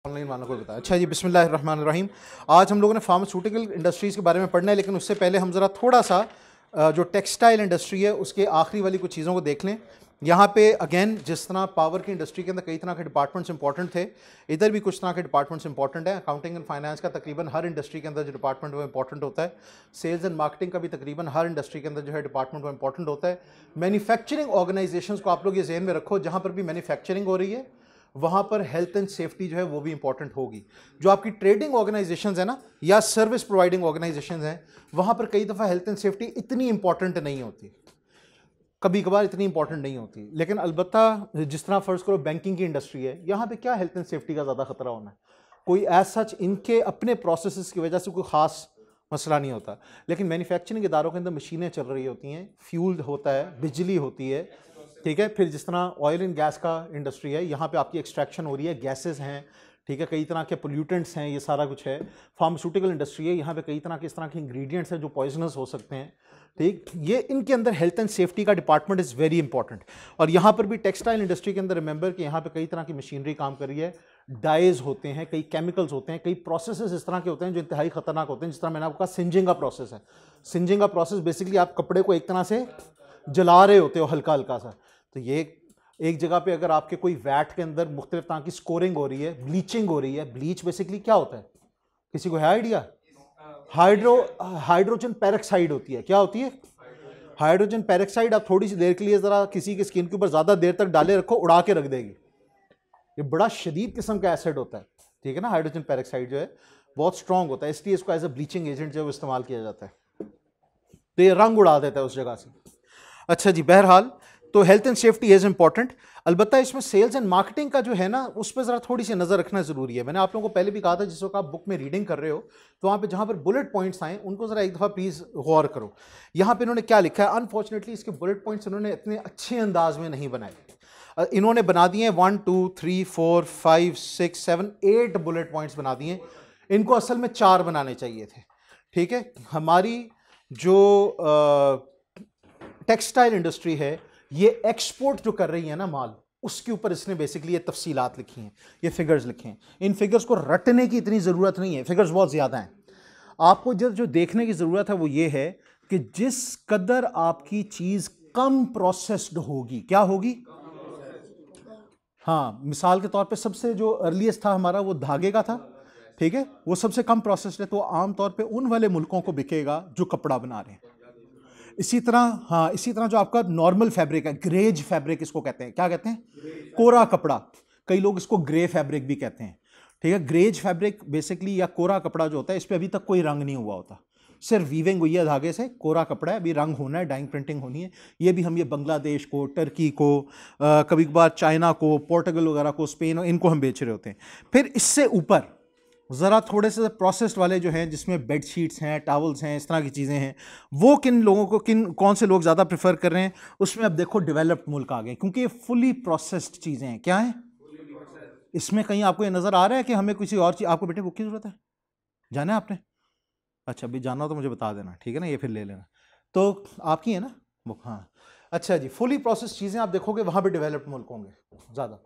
Online वालों को बताया। अच्छा जी, बिस्मिल्लाहिर्रहमानिर्रहीम। आज हम लोगों ने फार्मास्यूटिकल इंडस्ट्रीज़ के बारे में पढ़ना है, लेकिन उससे पहले हम ज़रा थोड़ा सा जो टेक्सटाइल इंडस्ट्री है उसके आखिरी वाली कुछ चीज़ों को देख लें। यहाँ पे अगेन जिस तरह पावर की इंडस्ट्री के अंदर कई तरह के डिपार्टमेंट्स इंपॉर्टेंट थे, इधर भी कुछ तरह के डिपार्टमेंट्स इंपॉर्टेंट हैं। अकाउंटिंग एंड फाइनेंस का तकरीबन हर इंडस्ट्री के अंदर जो डिपार्टमेंट वो इंपॉर्टेंट होता है। सेल्स एंड मार्केटिंग का भी तकरीबन हर इंडस्ट्री के अंदर जो है डिपार्टमेंट वो इंपॉर्टेंट होता है। मैन्युफैक्चरिंग ऑर्गेनाइजेशंस को आप लोग ये ज़हन में रखो, जहाँ पर भी मैन्युफैक्चरिंग हो रही है वहाँ पर हेल्थ एंड सेफ्टी जो है वो भी इंपॉर्टेंट होगी। जो आपकी ट्रेडिंग ऑर्गेनाइजेशंस है ना, या सर्विस प्रोवाइडिंग ऑर्गेनाइजेशंस हैं, वहाँ पर कई दफ़ा हेल्थ एंड सेफ्टी इतनी इंपॉर्टेंट नहीं होती, कभी कभार इतनी इंपॉर्टेंट नहीं होती। लेकिन अलबत्ता जिस तरह फर्ज करो बैंकिंग की इंडस्ट्री है, यहाँ पे क्या हेल्थ एंड सेफ्टी का ज़्यादा खतरा होना है, कोई एज सच इनके अपने प्रोसेसेस की वजह से कोई ख़ास मसला नहीं होता। लेकिन मैन्युफैक्चरिंग इदारों के अंदर मशीनें चल रही होती हैं, फ्यूल होता है, बिजली होती है, ठीक है। फिर जिस तरह ऑयल एंड गैस का इंडस्ट्री है, यहाँ पे आपकी एक्सट्रैक्शन हो रही है, गैसेस हैं, ठीक है, कई तरह के पोल्यूटेंट्स हैं, ये सारा कुछ है। फार्मास्यूटिकल इंडस्ट्री है, यहाँ पे कई तरह के इस तरह के इंग्रेडिएंट्स हैं जो पॉइजनस हो सकते हैं, ठीक। ये इनके अंदर हेल्थ एंड सेफ्टी का डिपार्टमेंट इज़ वेरी इंपॉर्टेंट। और यहाँ पर भी टेक्सटाइल इंडस्ट्री के अंदर रिमेंबर कि यहाँ पे कई तरह की मशीनरी काम कर रही है, डाइज होते हैं, कई केमिकल्स होते हैं, कई प्रोसेसेस इस तरह के होते हैं जो इंतहाई खतरनाक होते हैं। जिस तरह मैंने आपको कहा सिंजिंग का प्रोसेस है। सिंजिंग का प्रोसेस बेसिकली आप कपड़े को एक तरह से जला रहे होते हो हल्का हल्का सा। तो ये एक जगह पे अगर आपके कोई वैट के अंदर मुख्तलिफ तरह की स्कोरिंग हो रही है, ब्लीचिंग हो रही है, ब्लीच बेसिकली क्या होता है, किसी को है आइडिया? हाइड्रोजन पेरोक्साइड होती है। क्या होती है? Hydrogen peroxide. आप थोड़ी सी देर के लिए जरा किसी की स्किन के ऊपर ज्यादा देर तक डाले रखो, उड़ा के रख देगी। ये बड़ा शदीद किस्म का एसिड होता है, ठीक है ना। हाइड्रोजन पेरोक्साइड जो है बहुत स्ट्रॉन्ग होता है, इसलिए इसको एज ए ब्लीचिंग एजेंट जो है इस्तेमाल किया जाता है। तो ये रंग उड़ा देता है उस जगह से। अच्छा जी, बहरहाल तो health and safety is important. अलबत्ता इसमें सेल्स एंड मार्केटिंग का जो है ना, उस पर ज़रा थोड़ी सी नज़र रखना ज़रूरी है। मैंने आप लोगों को पहले भी कहा था, जिस वक्त आप बुक में रीडिंग कर रहे हो तो वहाँ पे जहाँ पर बुलेट पॉइंट्स आए उनको ज़रा एक दफ़ा प्लीज़ गौर करो। यहाँ पे इन्होंने क्या लिखा है, अनफॉर्चुनेटली इसके बुलेट पॉइंट्स इन्होंने इतने अच्छे अंदाज में नहीं बनाए। इन्होंने बना दिए 1 2 3 4 5 6 7 8 बुलेट पॉइंट्स बना दिए। इनको असल में 4 बनाने चाहिए थे, ठीक है। हमारी जो टेक्सटाइल इंडस्ट्री है, ये एक्सपोर्ट जो कर रही है ना माल, उसके ऊपर इसने बेसिकली ये तफसीलात लिखी हैं, ये फिगर्स लिखे हैं। इन फिगर्स को रटने की इतनी ज़रूरत नहीं है, फिगर्स बहुत ज़्यादा हैं। आपको जो देखने की ज़रूरत है वो ये है कि जिस कदर आपकी चीज़ कम प्रोसेस्ड होगी, क्या होगी? हाँ, मिसाल के तौर पे सबसे जो अर्लीस्ट था हमारा वो धागे का था, ठीक है, वो सबसे कम प्रोसेस्ड है, तो आमतौर पे उन वाले मुल्कों को बिकेगा जो कपड़ा बना रहे हैं। इसी तरह हाँ, इसी तरह जो आपका नॉर्मल फैब्रिक है, ग्रेज फैब्रिक इसको कहते हैं, क्या कहते हैं? कोरा कपड़ा। कई लोग इसको ग्रे फैब्रिक भी कहते हैं, ठीक है। ग्रेज फैब्रिक बेसिकली या कोरा कपड़ा जो होता है, इस पर अभी तक कोई रंग नहीं हुआ होता, सिर्फ वीविंग हुई है धागे से। कोरा कपड़ा है, अभी रंग होना है, डाइंग प्रिंटिंग होनी है। ये भी हम ये बांग्लादेश को, टर्की को, कभी कभार चाइना को, पोर्टुगल वगैरह को, स्पेन, इनको हम बेच रहे होते हैं। फिर इससे ऊपर ज़रा थोड़े से प्रोसेस्ड वाले जो हैं, जिसमें बेड शीट्स हैं, टावल्स हैं, इस तरह की चीज़ें हैं, वो किन लोगों को, कौन से लोग ज़्यादा प्रेफर कर रहे हैं? उसमें अब देखो डेवलप्ड मुल्क आ गए, क्योंकि ये फुली प्रोसेस्ड चीज़ें हैं। क्या हैं इसमें? कहीं आपको ये नज़र आ रहा है कि हमें किसी और चीज़, आपको बेटे बुक की ज़रूरत है, जाना है आपने? अच्छा, अभी जाना हो तो मुझे बता देना, ठीक है ना, ये फिर ले लेना। तो आपकी है ना बुक? हाँ, अच्छा जी। फुली प्रोसेस चीज़ें आप देखोगे वहाँ पे डेवलप्ड मुल्क होंगे ज़्यादा,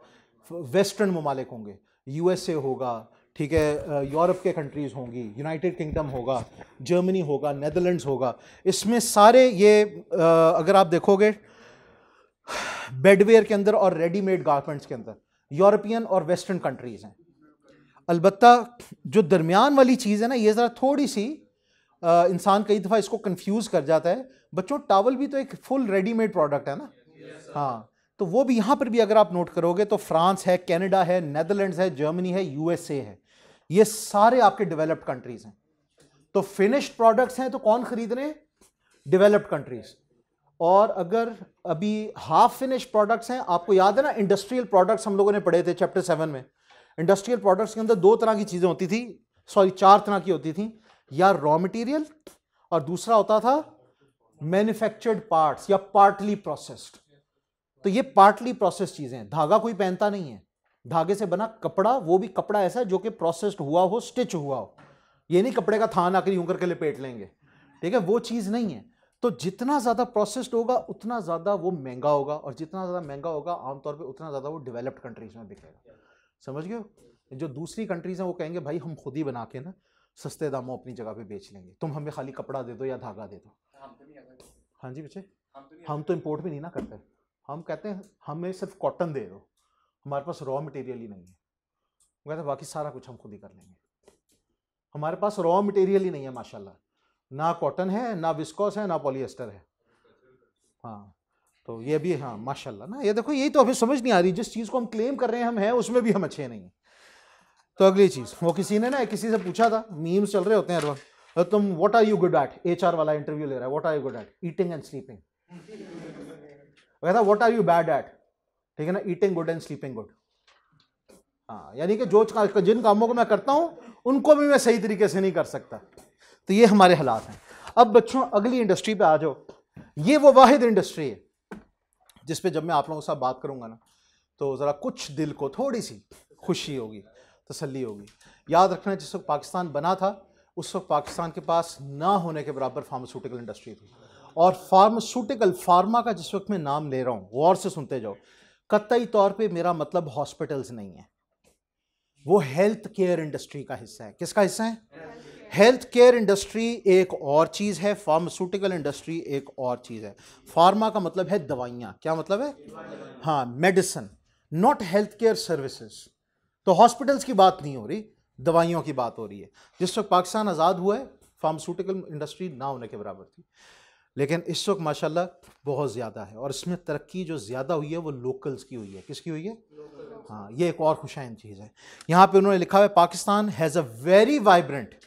वेस्टर्न ममालिक होंगे, यूएसए होगा, ठीक है, यूरोप के कंट्रीज़ होंगी, यूनाइटेड किंगडम होगा, जर्मनी होगा, नेदरलैंड्स होगा। इसमें सारे ये अगर आप देखोगे बेडवेयर के अंदर और रेडीमेड गारमेंट्स के अंदर यूरोपियन और वेस्टर्न कंट्रीज़ हैं। अलबत्ता जो दरमियान वाली चीज़ है ना, ये ज़रा थोड़ी सी इंसान कई दफ़ा इसको कंफ्यूज कर जाता है। बच्चों, टावल भी तो एक फुल रेडीमेड प्रोडक्ट है ना। हाँ, तो वो भी यहाँ पर भी अगर आप नोट करोगे तो फ्रांस है, कनाडा है, नेदरलैंड्स है, जर्मनी है, यूएसए है, ये सारे आपके डेवलप्ड कंट्रीज हैं। तो फिनिश्ड प्रोडक्ट्स हैं तो कौन खरीद रहे हैं? Developed countries. और अगर अभी हाफ फिनिश्ड प्रोडक्ट्स हैं, आपको याद है ना इंडस्ट्रियल प्रोडक्ट्स हम लोगों ने पढ़े थे चैप्टर 7 में। इंडस्ट्रियल प्रोडक्ट्स के अंदर 2 तरह की चीजें होती थी, सॉरी 4 तरह की होती थी, या रॉ मटेरियल और दूसरा होता था मैन्युफैक्चर्ड पार्ट्स या पार्टली प्रोसेस्ड। तो ये पार्टली प्रोसेस्ड चीजें हैं। धागा कोई पहनता नहीं है, धागे से बना कपड़ा, वो भी कपड़ा ऐसा जो कि प्रोसेस्ड हुआ हो, स्टिच हुआ हो। ये नहीं कपड़े का थान आकर यूं करके लपेट लेंगे, ठीक है, वो चीज नहीं है। तो जितना ज्यादा प्रोसेस्ड होगा उतना ज्यादा वो महंगा होगा, और जितना ज्यादा महंगा होगा आमतौर पे उतना ज्यादा वो डेवलप्ड कंट्रीज में बिकेगा। समझ गए हो? जो दूसरी कंट्रीज हैं वो कहेंगे भाई हम खुद ही बना के ना सस्ते दामों अपनी जगह पे बेच लेंगे, तुम हमें खाली कपड़ा दे दो या धागा दे दो। हाँ जी बच्चे, हम तो इम्पोर्ट भी नहीं ना करते, हम कहते हैं हमें सिर्फ कॉटन दे दो, हमारे पास रॉ मटेरियल ही नहीं है। वो कहते हैं बाकी सारा कुछ हम खुद ही कर लेंगे, हमारे पास रॉ मटेरियल ही नहीं है माशाल्लाह, ना कॉटन है, ना विस्कोस है, ना पॉलिएस्टर है। हाँ तो ये भी, हाँ माशाल्लाह ना, ये देखो यही तो हमें समझ नहीं आ रही, जिस चीज़ को हम क्लेम कर रहे हैं हम हैं, उसमें भी हम अच्छे नहीं हैं। तो अगली चीज़, वो किसी ने ना किसी से पूछा था, मीम्स चल रहे होते हैं हर वक्त, तुम what are you good at, HR वाला इंटरव्यू ले रहा है, what are you good at, eating and sleeping. कहता what are you bad at, ठीक है ना, eating good and sleeping good. हाँ यानी कि जो जिन कामों को मैं करता हूं उनको भी मैं सही तरीके से नहीं कर सकता। तो ये हमारे हालात हैं। अब बच्चों अगली इंडस्ट्री पे आ जाओ, ये वो वाहिद इंडस्ट्री है जिस पे जब मैं आप लोगों के साथ बात करूंगा ना तो ज़रा कुछ दिल को थोड़ी सी खुशी होगी, तसल्ली होगी। याद रखना जिस वक्त पाकिस्तान बना था उस वक्त पाकिस्तान के पास ना होने के बराबर फार्मास्यूटिकल इंडस्ट्री थी, और फार्मास्यूटिकल, फार्मा का जिस वक्त मैं नाम ले रहा हूँ गौर से सुनते जाओ, कतई तौर पे मेरा मतलब हॉस्पिटल्स नहीं है, वो हेल्थ केयर इंडस्ट्री का हिस्सा है। किसका हिस्सा है? हेल्थ केयर इंडस्ट्री एक और चीज़ है, फार्मास्यूटिकल इंडस्ट्री एक और चीज़ है। फार्मा का मतलब है दवाइयाँ, क्या मतलब है? हाँ medicine, not health care services. तो हॉस्पिटल्स की बात नहीं हो रही, दवाइयों की बात हो रही है। जिस वक्त पाकिस्तान आज़ाद हुआ है फार्मास्यूटिकल इंडस्ट्री ना होने के बराबर थी, लेकिन इस वक्त माशाल्लाह बहुत ज़्यादा है, और इसमें तरक्की जो ज़्यादा हुई है वो लोकल्स की हुई है। किसकी हुई है? हाँ ये एक और खुशाइन चीज़ है। यहाँ पे उन्होंने लिखा है Pakistan has a very vibrant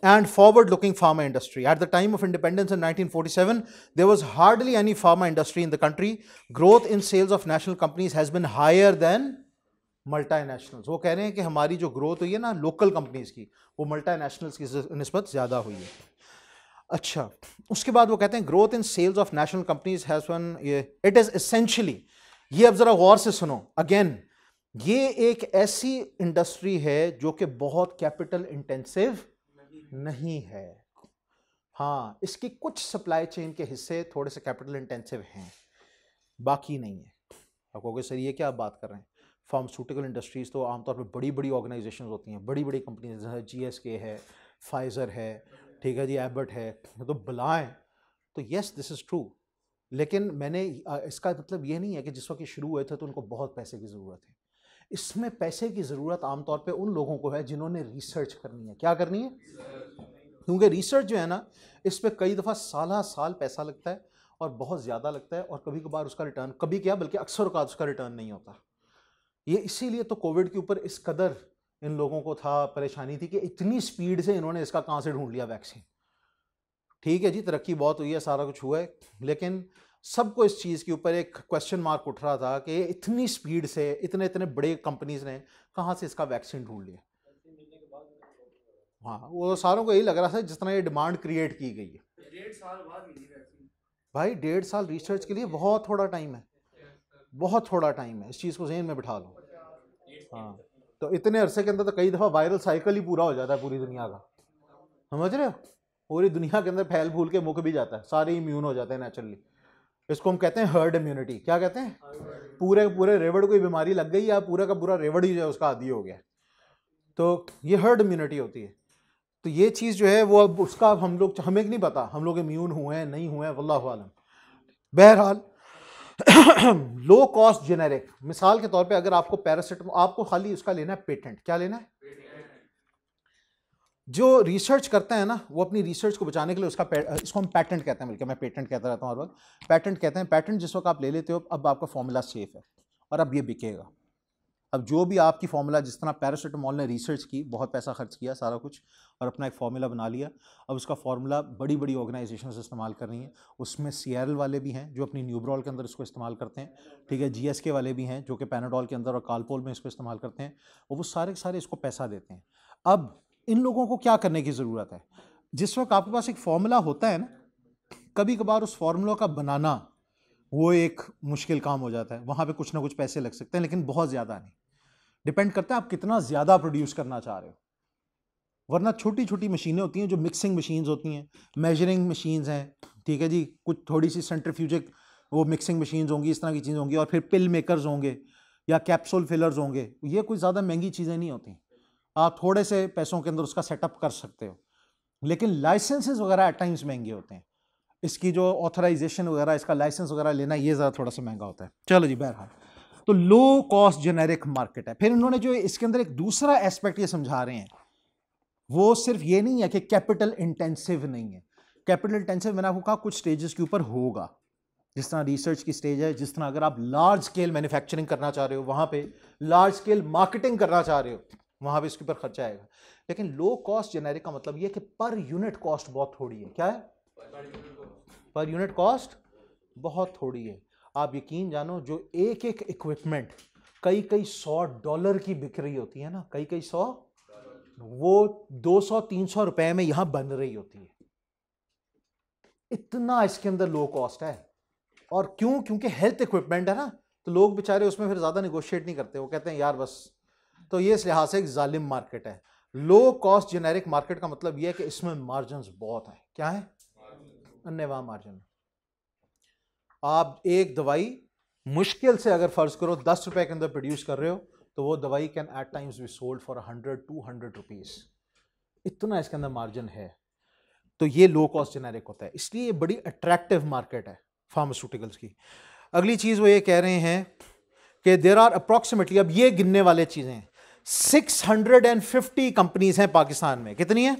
and forward-looking pharma industry. At the time of independence in 1947, there was hardly any pharma industry in the country. Growth in sales of national companies has been higher than multinationals. वो कह रहे हैं कि हमारी जो growth हुई है ना लोकल कंपनीज की, वो मल्टीनेशनल्स की निस्बत ज़्यादा हुई है। अच्छा, उसके बाद वो कहते हैं growth in sales of national companies has been, it is essentially, ये अब ज़रा गौर से सुनो अगेन, ये एक ऐसी इंडस्ट्री है जो कि बहुत कैपिटल इंटेंसिव नहीं है। हाँ इसकी कुछ सप्लाई चेन के हिस्से थोड़े से कैपिटल इंटेंसिव हैं, बाकी नहीं है। आप कहोगे सर ये क्या आप बात कर रहे हैं, फार्मास्यूटिकल इंडस्ट्रीज़ तो आमतौर पे बड़ी बड़ी ऑर्गेनाइजेशंस होती हैं, बड़ी बड़ी कंपनीज है, GSK है, फाइज़र है, ठीक है जी, एबट है, तो बुलाएं तो यस दिस इज़ ट्रू, लेकिन मैंने इसका मतलब ये नहीं है कि जिस वक्त ये शुरू हुए थे तो उनको बहुत पैसे की ज़रूरत है। इसमें पैसे की ज़रूरत आमतौर पे उन लोगों को है जिन्होंने रिसर्च करनी है। क्या करनी है? क्योंकि रिसर्च जो है ना इस पर कई दफ़ा साल पैसा लगता है और बहुत ज़्यादा लगता है, और कभी कभार उसका रिटर्न, कभी क्या बल्कि अक्सर औक़ात उसका रिटर्न नहीं होता। ये इसीलिए तो कोविड के ऊपर इस कदर इन लोगों को था परेशानी थी कि इतनी स्पीड से इन्होंने इसका कहाँ से ढूंढ लिया वैक्सीन। ठीक है जी, तरक्की बहुत हुई है, सारा कुछ हुआ है, लेकिन सबको इस चीज़ के ऊपर एक क्वेश्चन मार्क उठ रहा था कि इतनी स्पीड से इतने इतने बड़े कंपनीज ने कहाँ से इसका वैक्सीन ढूंढ लिया। हाँ वो सारों को यही लग रहा था जिस तरह ये डिमांड क्रिएट की गई है। 1.5 साल बाद मिली वैक्सीन। भाई 1.5 साल रिसर्च के लिए बहुत थोड़ा टाइम है, बहुत थोड़ा टाइम है, इस चीज़ को ज़हन में बिठा लो। हाँ तो इतने अरसे के अंदर तो कई दफ़ा वायरल साइकिल ही पूरा हो जाता है पूरी दुनिया का, समझ रहे हो? पूरी दुनिया के अंदर फैल फूल के मुक भी जाता है, सारे इम्यून हो जाते हैं नेचुरली। इसको हम कहते हैं हर्ड इम्यूनिटी। क्या कहते हैं? पूरे पूरे रेवड़ कोई बीमारी लग गई या पूरा का पूरा रेवड़ ही जो है उसका आदी हो गया, तो ये हर्ड इम्यूनिटी होती है। तो ये चीज़ जो है वो अब उसका हम लोग, हमें नहीं पता हम लोग इम्यून हुए हैं नहीं हुए हैं, वल्लाहु आलम। बहरहाल लो कॉस्ट जेनेरिक, मिसाल के तौर पे अगर आपको पैरासिटामोल, आपको खाली उसका लेना है पेटेंट। क्या लेना है? जो रिसर्च करता है ना वो अपनी रिसर्च को बचाने के लिए उसका इसको हम पैटेंट कहते हैं, बल्कि मैं पेटेंट कहता रहता हूँ हर वक्त, पैटेंट कहते हैं। पैटेंट जिस वक्त आप ले लेते हो अब आपका फॉर्मूला सेफ है और अब ये बिकेगा। अब जो भी आपकी फार्मूला, जिस तरह पैरासिटामोल ने रिसर्च की, बहुत पैसा खर्च किया, सारा कुछ, और अपना एक फार्मूला बना लिया, अब उसका फार्मूला बड़ी बड़ी ऑर्गेनाइजेशंस इस्तेमाल कर रही हैं। उसमें सीएरएल वाले भी हैं जो अपनी न्यूब्रॉल के अंदर इसको इस्तेमाल करते हैं, ठीक है, GSK वाले भी हैं जो कि पैनाडोल के अंदर और कालपोल में इसको इस्तेमाल करते हैं, और वो सारे के सारे इसको पैसा देते हैं। अब इन लोगों को क्या करने की ज़रूरत है? जिस वक्त आपके पास एक फार्मूला होता है ना, कभी कभार उस फार्मूला का बनाना वो एक मुश्किल काम हो जाता है, वहाँ पे कुछ ना कुछ पैसे लग सकते हैं, लेकिन बहुत ज़्यादा नहीं। डिपेंड करता है आप कितना ज़्यादा प्रोड्यूस करना चाह रहे हो, वरना छोटी छोटी मशीनें होती हैं जो मिक्सिंग मशीन्स होती हैं, मेजरिंग मशीन्स हैं, ठीक है जी, कुछ थोड़ी सी सेंट्रीफ्यूजिक वो मिक्सिंग मशीन्स होंगी, इस तरह की चीज़ होंगी, और फिर पिल मेकर्स होंगे, या कैप्सूल फिलर्स होंगे, ये कोई ज़्यादा महंगी चीज़ें नहीं होती, आप थोड़े से पैसों के अंदर उसका सेटअप कर सकते हो। लेकिन लाइसेंसेस वगैरह एट टाइम्स महंगे होते हैं, इसकी जो ऑथराइजेशन वगैरह, इसका लाइसेंस वगैरह लेना, ये ज़्यादा थोड़ा सा महंगा होता है। चलो जी, बहरहाल तो लो कॉस्ट जेनेरिक मार्केट है। फिर इन्होंने जो इसके अंदर एक दूसरा एस्पेक्ट ये समझा रहे हैं, वो सिर्फ ये नहीं है कि कैपिटल इंटेंसिव नहीं है। कैपिटल इंटेंसिव मैंने आपको कहा कुछ स्टेजेस के ऊपर होगा, जिस तरह रिसर्च की स्टेज है, जिस तरह अगर आप लार्ज स्केल मैन्युफैक्चरिंग करना चाह रहे हो वहां पे, लार्ज स्केल मार्केटिंग करना चाह रहे हो वहां पे इसके ऊपर खर्चा आएगा। लेकिन लो कॉस्ट जेनेरिक का मतलब ये कि पर यूनिट कॉस्ट बहुत थोड़ी है। क्या है? पर यूनिट कॉस्ट बहुत थोड़ी है। आप यकीन जानो, जो एक एक इक्विपमेंट कई कई $100 की बिक रही होती है ना, कई कई सौ, वो 200-300 रुपए में यहां बन रही होती है। इतना इसके अंदर लो कॉस्ट है। और क्यों? क्योंकि हेल्थ इक्विपमेंट है ना, तो लोग बेचारे उसमें फिर ज्यादा निगोशिएट नहीं करते, वो कहते हैं यार बस। तो ये इस लिहाज से एक जालिम मार्केट है। लो कॉस्ट जेनेरिक मार्केट का मतलब यह है कि इसमें मार्जिन बहुत है। क्या है? अन्यवा मार्जिन। आप एक दवाई मुश्किल से अगर फर्ज करो 10 रुपए के अंदर प्रोड्यूस कर रहे हो, तो वो दवाई can at times be sold for 100-200 rupees. इतना इसके अंदर मार्जिन है। तो ये लो कॉस्ट जेनेरिक होता है, इसलिए ये बड़ी अट्रैक्टिव मार्केट है फार्मास्यूटिकल्स की। अगली चीज वो ये कह रहे हैं कि देयर आर अप्रोक्सीमेटली, अब ये गिनने वाले चीजें, 650 कंपनीज हैं पाकिस्तान में। कितनी है?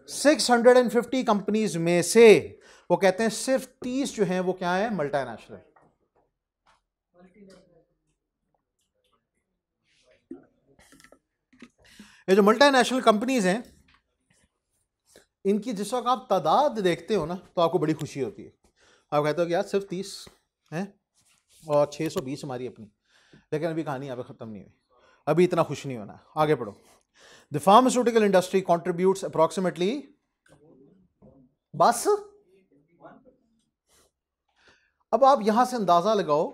650 कंपनीज में से वो कहते हैं सिर्फ 30 जो हैं वो क्या है? मल्टीनेशनल। ये जो मल्टीनेशनल कंपनीज हैं, इनकी जिस वक्त आप तादाद देखते हो ना, तो आपको बड़ी खुशी होती है। आप कहते हो कि यार सिर्फ 30 हैं और 620 हमारी अपनी। लेकिन अभी कहानी यहाँ पे खत्म नहीं हुई, अभी इतना खुश नहीं होना, आगे पढ़ो। The pharmaceutical industry contributes approximately, बस अब आप यहां से अंदाजा लगाओ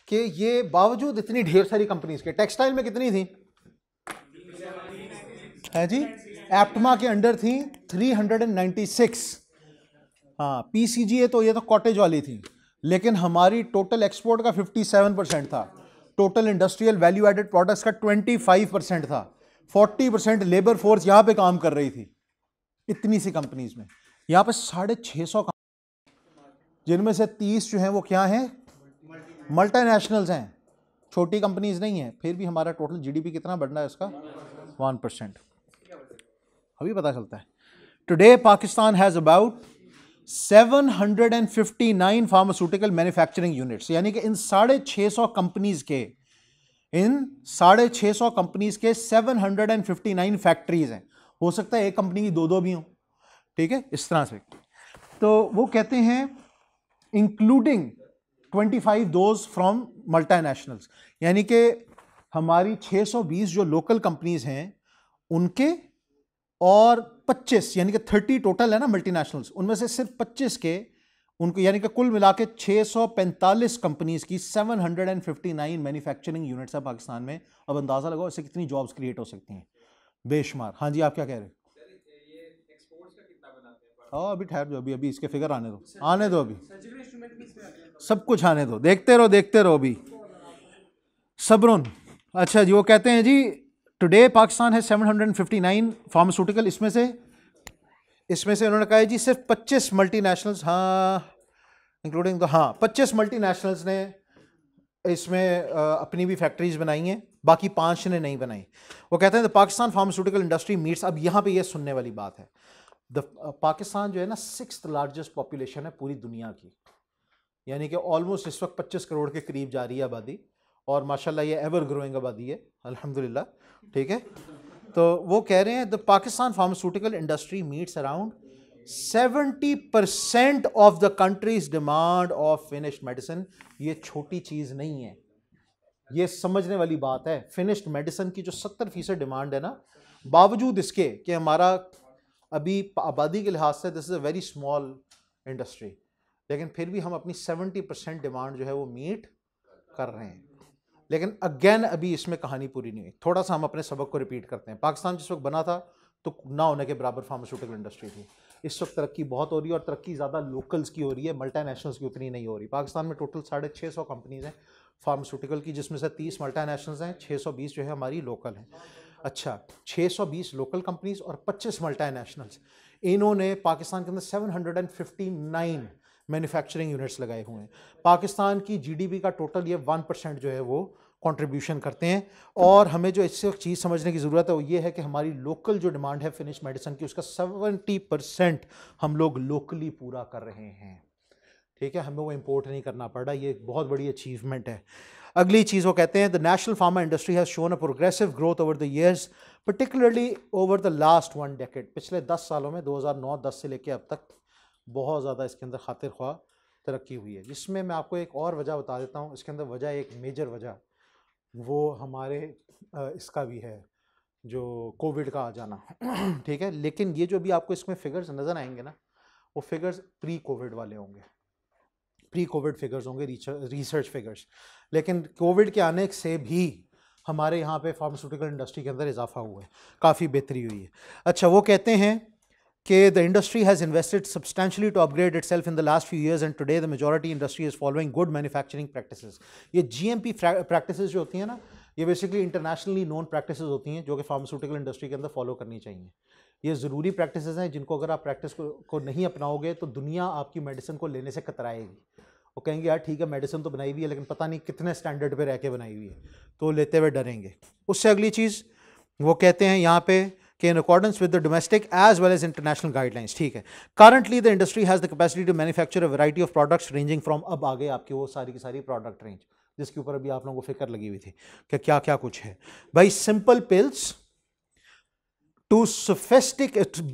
कि ये बावजूद इतनी ढेर सारी कंपनीज के, टेक्सटाइल में कितनी थी? है जी, एप्टमा के अंडर थी 396। हाँ, पीसीजीए तो ये तो कॉटेज वाली थी, लेकिन हमारी टोटल एक्सपोर्ट का 57% था, total industrial value added products का 25% था, 40% लेबर फोर्स यहां पे काम कर रही थी इतनी सी कंपनीज में। यहां पे 650, जिनमें से 30 जो हैं वो क्या हैं? मल्टीनेशनल्स हैं, छोटी कंपनीज नहीं है। फिर भी हमारा टोटल जीडीपी कितना बढ़ना है उसका? 1%। अभी पता चलता है। Today Pakistan has about 759 pharmaceutical manufacturing units, यानी कि इन 650 कंपनीज के, इन 650 कंपनीज के 759 फैक्ट्रीज हैं। हो सकता है एक कंपनी की दो भी हो, ठीक है, इस तरह से। तो वो कहते हैं इंक्लूडिंग 25 दोज फ्रॉम मल्टीनेशनल्स, यानी कि हमारी 620 जो लोकल कंपनीज हैं उनके, और 25 यानी कि 30 टोटल है ना मल्टीनेशनल्स, उनमें से सिर्फ 25 के उनको, यानी कि कुल मिला के 645 कंपनीज की 759 मैन्युफैक्चरिंग यूनिट्स है पाकिस्तान में। अब अंदाजा लगाओ इससे कितनी जॉब्स क्रिएट हो सकती हैं, बेशुमार। हाँ जी, आप क्या कह रहे हो? अभी ठहर जाओ, अभी इसके फिगर आने दो, अभी सब कुछ आने दो, देखते रहो अभी, सब्रुन। अच्छा जी, वो कहते हैं जी टुडे पाकिस्तान है 759 फार्मास्यूटिकल, इसमें से उन्होंने कहा है जी सिर्फ 25 मल्टीनेशनल्स, हाँ इंक्लूडिंग तो, हाँ 25 मल्टीनेशनल्स ने इसमें अपनी भी फैक्ट्रीज बनाई हैं, बाकी 5 ने नहीं बनाई। वो कहते हैं the Pakistan pharmaceutical industry meets, अब यहाँ पे ये सुनने वाली बात है, पाकिस्तान जो है ना 6th लार्जेस्ट पॉपुलेशन है पूरी दुनिया की, यानी कि ऑलमोस्ट इस वक्त 25 करोड़ के करीब जा रही है आबादी, और माशाल्लाह ये एवर ग्रोइंग आबादी है अल्हम्दुलिल्लाह, ठीक है। तो वो कह रहे हैं the Pakistan pharmaceutical industry meets around 70% of the countries demand of finished medicine. ये छोटी चीज नहीं है, ये समझने वाली बात है। फिनिश्ड मेडिसिन की जो 70% डिमांड है ना, बावजूद इसके कि हमारा अभी आबादी के लिहाज से this is a very small industry, लेकिन फिर भी हम अपनी 70% डिमांड जो है वो मीट कर रहे हैं। लेकिन अगेन अभी इसमें कहानी पूरी नहीं हुई, थोड़ा सा हम अपने सबक को रिपीट करते हैं। पाकिस्तान जिस वक्त बना था तो ना होने के बराबर फार्मास्यूटिकल इंडस्ट्री थी, इस वक्त तरक्की बहुत हो रही है, और तरक्की ज़्यादा लोकल्स की हो रही है, मल्टीनेशनल्स की उतनी नहीं हो रही। पाकिस्तान में टोटल 650 कंपनीज हैं, फार्मास्यूटिकल की, जिसमें से 30 मल्टीनेशनल्स हैं, 620 जो है हमारी लोकल हैं। अच्छा, 620 लोकल कंपनीज और 25 मल्टीनेशनल्स, इन्होंने पाकिस्तान के अंदर 759 मैन्युफैक्चरिंग यूनिट्स लगाए हुए हैं। पाकिस्तान की जीडीपी का टोटल ये 1% जो है वो कंट्रीब्यूशन करते हैं। और हमें जो इससे चीज़ समझने की ज़रूरत है वो ये है कि हमारी लोकल जो डिमांड है फिनिश मेडिसिन की, उसका 70% हम लोग लोकली पूरा कर रहे हैं। ठीक है, हमें वो इंपोर्ट नहीं करना पड़ रहा, ये एक बहुत बड़ी अचीवमेंट है। अगली चीज़ वो कहते हैं, the national pharma industry has shown a progressive growth over the years, particularly over the last 1 decade. पिछले 10 सालों में 2009-10 से लेकर अब तक बहुत ज़्यादा इसके अंदर खातिर ख्वाह तरक्की हुई है। जिसमें मैं आपको एक और वजह बता देता हूँ, इसके अंदर वजह, एक मेजर वजह वो हमारे इसका भी है, जो कोविड का आ जाना। ठीक है, लेकिन ये जो भी आपको इसमें फिगर्स नज़र आएंगे ना, वो फिगर्स प्री कोविड वाले होंगे, प्री कोविड फिगर्स होंगे, रिसर्च फिगर्स। लेकिन कोविड के आने से भी हमारे यहाँ पे फार्मास्यूटिकल इंडस्ट्री के अंदर इजाफा हुआ है, काफ़ी बेहतरी हुई है। अच्छा, वो कहते हैं कि the industry has invested substantially to upgrade itself in the last few years and today the majority industry is following good manufacturing practices. ये जीएमपी प्रैक्टिसेस जो होती हैं ना, ये बेसिकली इंटरनेशनली नोन प्रैक्टिसेस होती हैं जो कि फार्मास्यूटिकल इंडस्ट्री के अंदर फॉलो करनी चाहिए। ये ज़रूरी प्रैक्टिसेस हैं जिनको अगर आप प्रैक्टिस को नहीं अपनाओगे तो दुनिया आपकी मेडिसिन को लेने से कतराएगी। वो कहेंगे यार ठीक है मेडिसिन तो बनाई हुई है लेकिन पता नहीं कितने स्टैंडर्ड पे रह के बनाई हुई है, तो लेते हुए डरेंगे। उससे अगली चीज़ वो कहते हैं यहाँ पे कि in accordance with the domestic as well as international guidelines, ठीक है, currently the industry has the capacity to manufacture a variety of products ranging from, अब आगे आपकी वो सारी की सारी प्रोडक्ट रेंज जिसके ऊपर अभी आप लोगों को फिक्र लगी हुई थी कि क्या क्या कुछ है भाई, simple pills to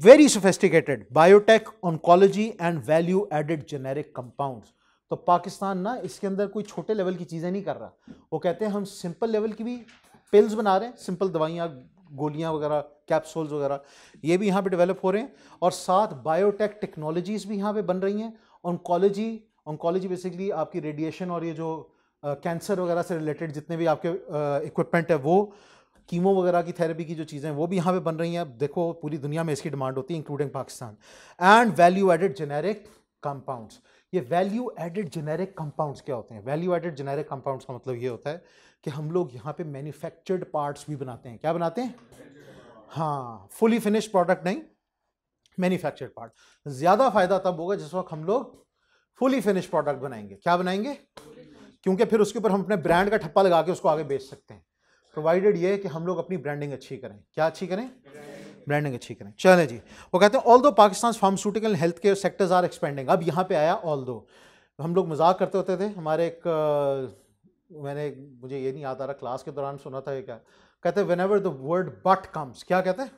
very sophisticated biotech, oncology and value added generic compounds। तो पाकिस्तान ना इसके अंदर कोई छोटे लेवल की चीज़ें नहीं कर रहा, वो कहते हैं हम सिंपल लेवल की भी पिल्स बना रहे हैं, सिंपल दवाइयाँ, गोलियाँ वगैरह, कैप्सूल्स वगैरह, ये भी यहाँ पे डेवलप हो रहे हैं, और साथ बायोटेक टेक्नोलॉजीज़ भी यहाँ पे बन रही हैं। ऑन्कोलॉजी बेसिकली आपकी रेडिएशन और ये जो कैंसर वगैरह से रिलेटेड जितने भी आपके इक्विपमेंट है, वो कीमो वगैरह की थेरेपी की जो चीज़ें हैं वो भी यहाँ पे बन रही हैं। अब देखो पूरी दुनिया में इसकी डिमांड होती है including Pakistan. And value added generic compounds. ये वैल्यू एडेड जेनेरिक कंपाउंड्स क्या होते हैं? वैल्यू एडेड जेनेरिक कंपाउंड्स का मतलब ये होता है कि हम लोग यहाँ पे मैन्युफैक्चर्ड पार्ट्स भी बनाते हैं। क्या बनाते हैं? हाँ, फुली फिनिश्ड प्रोडक्ट नहीं, मैन्युफैक्चर्ड पार्ट। ज़्यादा फायदा तब होगा जिस वक्त हम लोग फुली फिनिश्ड प्रोडक्ट बनाएंगे। क्या बनाएंगे? क्योंकि फिर उसके ऊपर हम अपने ब्रांड का ठप्पा लगा के उसको आगे बेच सकते हैं, प्रोवाइडेड ये कि हम लोग अपनी ब्रांडिंग अच्छी करें। क्या अच्छी करें? ब्रांडिंग अच्छी करें। चलें जी, वो कहते हैं although Pakistan pharmaceutical health care sectors are expanding. अब यहाँ पे आया ऑल्दो। हम लोग मजाक करते होते थे, हमारे मुझे ये नहीं याद आ रहा, क्लास के दौरान सुना था ये, क्या कहते हैं, when ever the word but comes, क्या कहते हैं?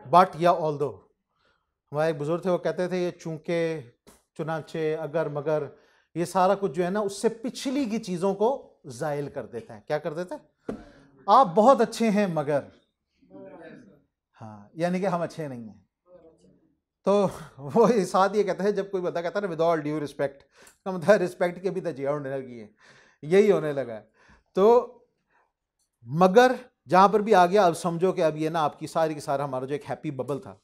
बट या ऑल्दो। हमारे एक बुजुर्ग थे, वो कहते थे ये चूंकि, चुनाचे, अगर, मगर, ये सारा कुछ जो है ना उससे पिछली की चीज़ों को जायल कर देते हैं। क्या कर देते हैं? आप बहुत अच्छे हैं मगर, हाँ, यानी कि हम अच्छे नहीं हैं। तो वो साथ ये कहते हैं, जब कोई बंदा कहता है ना विद ऑल ड्यू रिस्पेक्ट, का मतलब रिस्पेक्ट के भी तजिया होने लगी है, यही होने लगा है। तो मगर जहां पर भी आ गया, अब समझो कि अब ये ना आपकी सारी की सारा हमारा जो एक हैप्पी बबल था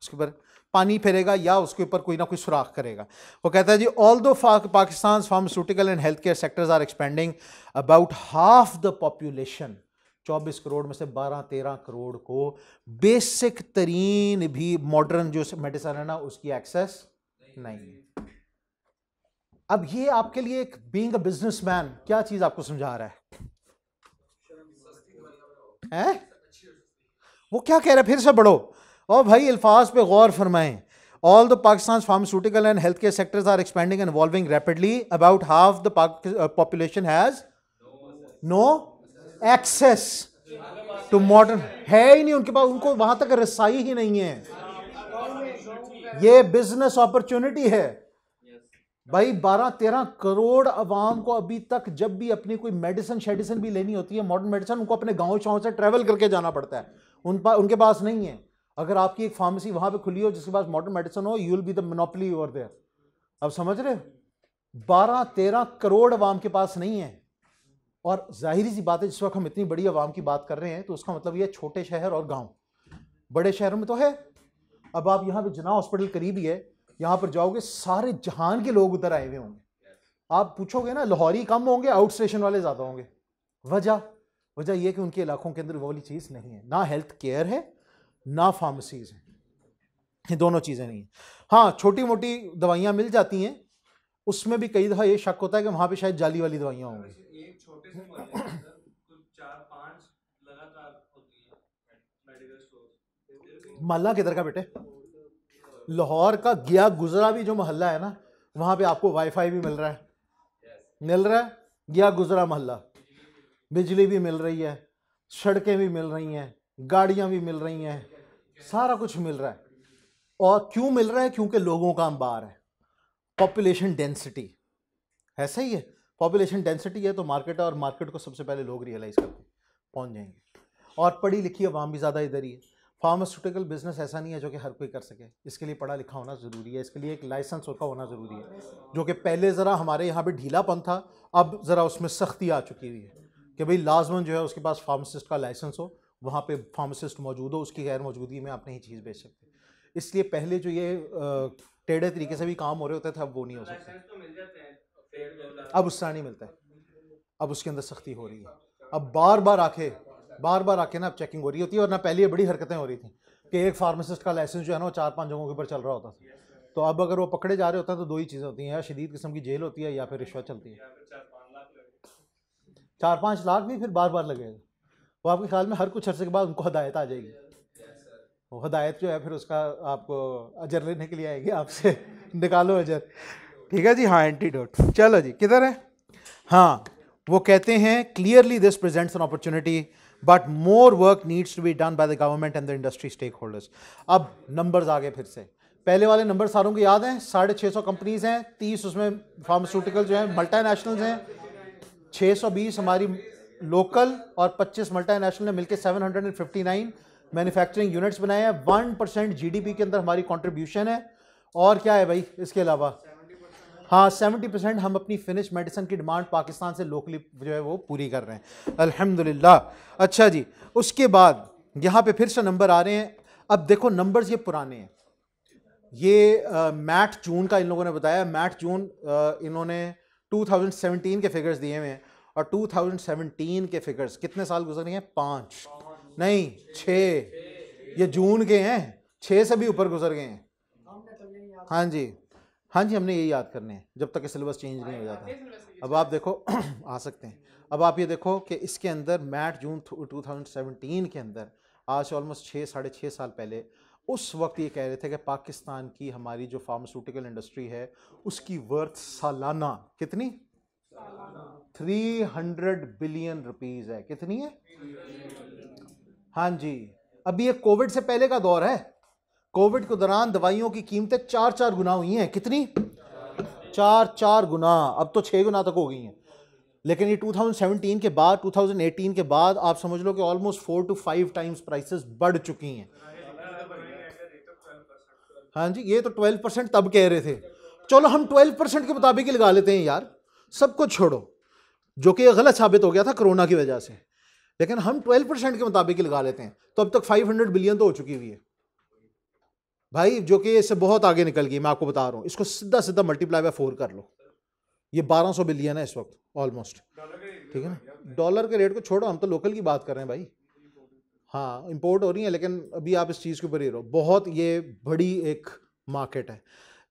उसके ऊपर पानी फेरेगा या उसके ऊपर कोई ना कोई सुराख करेगा। वो कहता है जी, although Pakistan pharmaceutical and health care sectors are expanding, about half the population, 24 crore में से 12-13 करोड़ को बेसिक तरीन भी मॉडर्न जो मेडिसिन है ना उसकी एक्सेस नहीं है। अब ये आपके लिए एक बीइंग अ बिजनेसमैन क्या चीज आपको समझा रहा है? वो क्या कह रहा है? फिर से बढ़ो और भाई अल्फाज पे गौर फरमाएं। All the Pakistan's pharmaceutical and healthcare sectors are expanding and evolving rapidly. About half the population has no access to modern, है ही नहीं उनके पास, उनको वहां तक रसाई ही नहीं है। ये बिजनेस अपॉर्चुनिटी है भाई। 12-13 करोड़ अवाम को अभी तक जब भी अपनी कोई मेडिसिन शेडिसिन भी लेनी होती है, मॉडर्न मेडिसिन, उनको अपने गाँव शाँव से ट्रेवल करके जाना पड़ता है, उनके पास नहीं है। अगर आपकी एक फार्मेसी वहां पे खुली हो जिसके पास मॉडर्न मेडिसिन हो, you will be the monopoly over there. अब समझ रहे हो? 12-13 करोड़ अवाम के पास नहीं है। और जाहिर सी बात है, जिस वक्त हम इतनी बड़ी अवाम की बात कर रहे हैं तो उसका मतलब ये छोटे शहर और गांव, बड़े शहरों में तो है। अब आप यहाँ पे जना हॉस्पिटल करीब ही है, यहां पर जाओगे सारे जहान के लोग उधर आए हुए होंगे, आप पूछोगे ना लाहौरी कम होंगे, आउट स्टेशन वाले ज़्यादा होंगे। वजह यह कि उनके इलाकों के अंदर वो वाली चीज़ नहीं है, ना हेल्थ केयर है ना फार्मेसीज हैं, ये दोनों चीज़ें नहीं हैं। हाँ, छोटी मोटी दवाइयाँ मिल जाती हैं, उसमें भी कई दफ़ा ये शक होता है कि वहाँ पे शायद जाली वाली दवाइयाँ होंगी। एक छोटे से मोहल्ले में सर कुछ 4-5 लगातार होती है मेडिकल स्टोर। मोहल्ला किधर का बेटे? लाहौर का गया गुजरा भी जो मोहल्ला है ना, वहाँ पे आपको वाईफाई भी मिल रहा है, गया गुजरा मोहल्ला, बिजली भी मिल रही है, सड़कें भी मिल रही हैं, गाड़ियाँ भी मिल रही हैं, सारा कुछ मिल रहा है। और क्यों मिल रहा है? क्योंकि लोगों का अंबार है, पॉपुलेशन डेंसिटी है। सही है, पॉपुलेशन डेंसिटी है तो मार्केट है, और मार्केट को सबसे पहले लोग रियलाइज़ करके पहुंच जाएंगे। और पढ़ी लिखी अवाम भी ज़्यादा इधर ही है। फार्मास्यूटिकल बिजनेस ऐसा नहीं है जो कि हर कोई कर सके, इसके लिए पढ़ा लिखा होना ज़रूरी है, इसके लिए एक लाइसेंस का होना ज़रूरी है, जो कि पहले ज़रा हमारे यहाँ पे ढीलापन था, अब ज़रा उसमें सख्ती आ चुकी हुई है कि भाई लाजमन जो है उसके पास फार्मासिस्ट का लाइसेंस हो, वहाँ पे फार्मासिस्ट मौजूद हो, उसकी गैर मौजूदगी में आप नहीं चीज़ बेच सकते। इसलिए पहले जो ये टेढ़े तरीके से भी काम हो रहे होते थे, अब वो नहीं हो सकता, लाइसेंस तो मिल जाते हैं, अब उससे नहीं मिलता है, अब उसके अंदर सख्ती हो रही है। अब बार बार आके ना अब चेकिंग हो रही होती है, और ना पहले ये बड़ी हरकतें हो रही थी कि एक फार्मासिस्ट का लाइसेंस जो है ना वो 4-5 जगहों के ऊपर चल रहा होता था। तो अब अगर वो पकड़े जा रहे होते हैं तो दो ही चीज़ें होती हैं, या शदीद किस्म की जेल होती है या फिर रिश्वत चलती है। 4-5 लाख भी फिर बार बार लगेगा। वो आपके ख्याल में हर कुछ अरसे के बाद उनको हदायत आ जाएगी, वो हदायत जो है फिर उसका आपको अजर लेने के लिए आएगी आपसे, निकालो अजर। ठीक है जी, हाँ एंटीडोट। चलो जी, किधर है? हाँ, वो कहते हैं clearly this presents an opportunity but more work needs to be done by the government and the industry stakeholders. अब नंबर्स आ गए फिर से, पहले वाले नंबर सारों को याद हैं, 650 कंपनीज हैं, 30 उसमें फार्मास्यूटिकल जो है मल्टीनेशनल्स हैं, 620 हमारी लोकल और 25 मल्टीनेशनल ने मिलकर 759 मैन्युफैक्चरिंग यूनिट्स बनाए हैं। 1% जीडीपी के अंदर हमारी कंट्रीब्यूशन है। और क्या है भाई इसके अलावा? हाँ, 70% हम अपनी फिनिश मेडिसिन की डिमांड पाकिस्तान से लोकली जो है वो पूरी कर रहे हैं, अल्हम्दुलिल्लाह। अच्छा जी, उसके बाद यहाँ पे फिर से नंबर आ रहे हैं। अब देखो नंबर्स ये पुराने हैं, ये मैट जून का इन लोगों ने बताया, मैट जून इन्होंने 2017 के फिगर्स दिए हुए हैं, और 2017 के फिगर्स कितने साल गुजर गए हैं? 5 नहीं 6, ये जून के हैं, 6 से भी ऊपर गुजर गए हैं। हाँ जी, हाँ जी, हमने यही याद करने हैं जब तक कि सिलेबस चेंज नहीं हो जाता। अब आप देखो आ सकते हैं, अब आप ये देखो कि इसके अंदर मैट जून 2017 के अंदर, आज से ऑलमोस्ट 6-6.5 साल पहले, उस वक्त ये कह रहे थे कि पाकिस्तान की हमारी जो फार्मास्यूटिकल इंडस्ट्री है उसकी वर्थ सालाना कितनी? 300 बिलियन रुपीस है। कितनी है? हाँ जी, अभी ये कोविड से पहले का दौर है, कोविड के दौरान दवाइयों की कीमतें 4-4 गुना हुई हैं। कितनी? 4-4 गुना, अब तो 6 गुना तक हो गई हैं। लेकिन ये 2017 के बाद, 2018 के बाद आप समझ लो कि ऑलमोस्ट 4 to 5 टाइम्स प्राइसेस बढ़ चुकी हैं। हाँ जी, ये तो 12% तब कह रहे थे, चलो हम 12% के मुताबिक ही लगा लेते हैं यार, सब कुछ छोड़ो, जो कि गलत साबित हो गया था कोरोना की वजह से, लेकिन हम 12% के मुताबिक ही लगा लेते हैं, तो अब तक 500 बिलियन तो हो चुकी हुई है भाई, जो कि इससे बहुत आगे निकल गई। मैं आपको बता रहा हूँ, इसको सीधा सीधा मल्टीप्लाई बाय 4 कर लो, ये 1200 बिलियन है इस वक्त ऑलमोस्ट। ठीक है ना, डॉलर के रेट को छोड़ो, हम तो लोकल की बात कर रहे हैं भाई। हाँ, इंपोर्ट हो रही है, लेकिन अभी आप इस चीज़ के ऊपर ही रहो, बहुत ये बड़ी एक मार्केट है।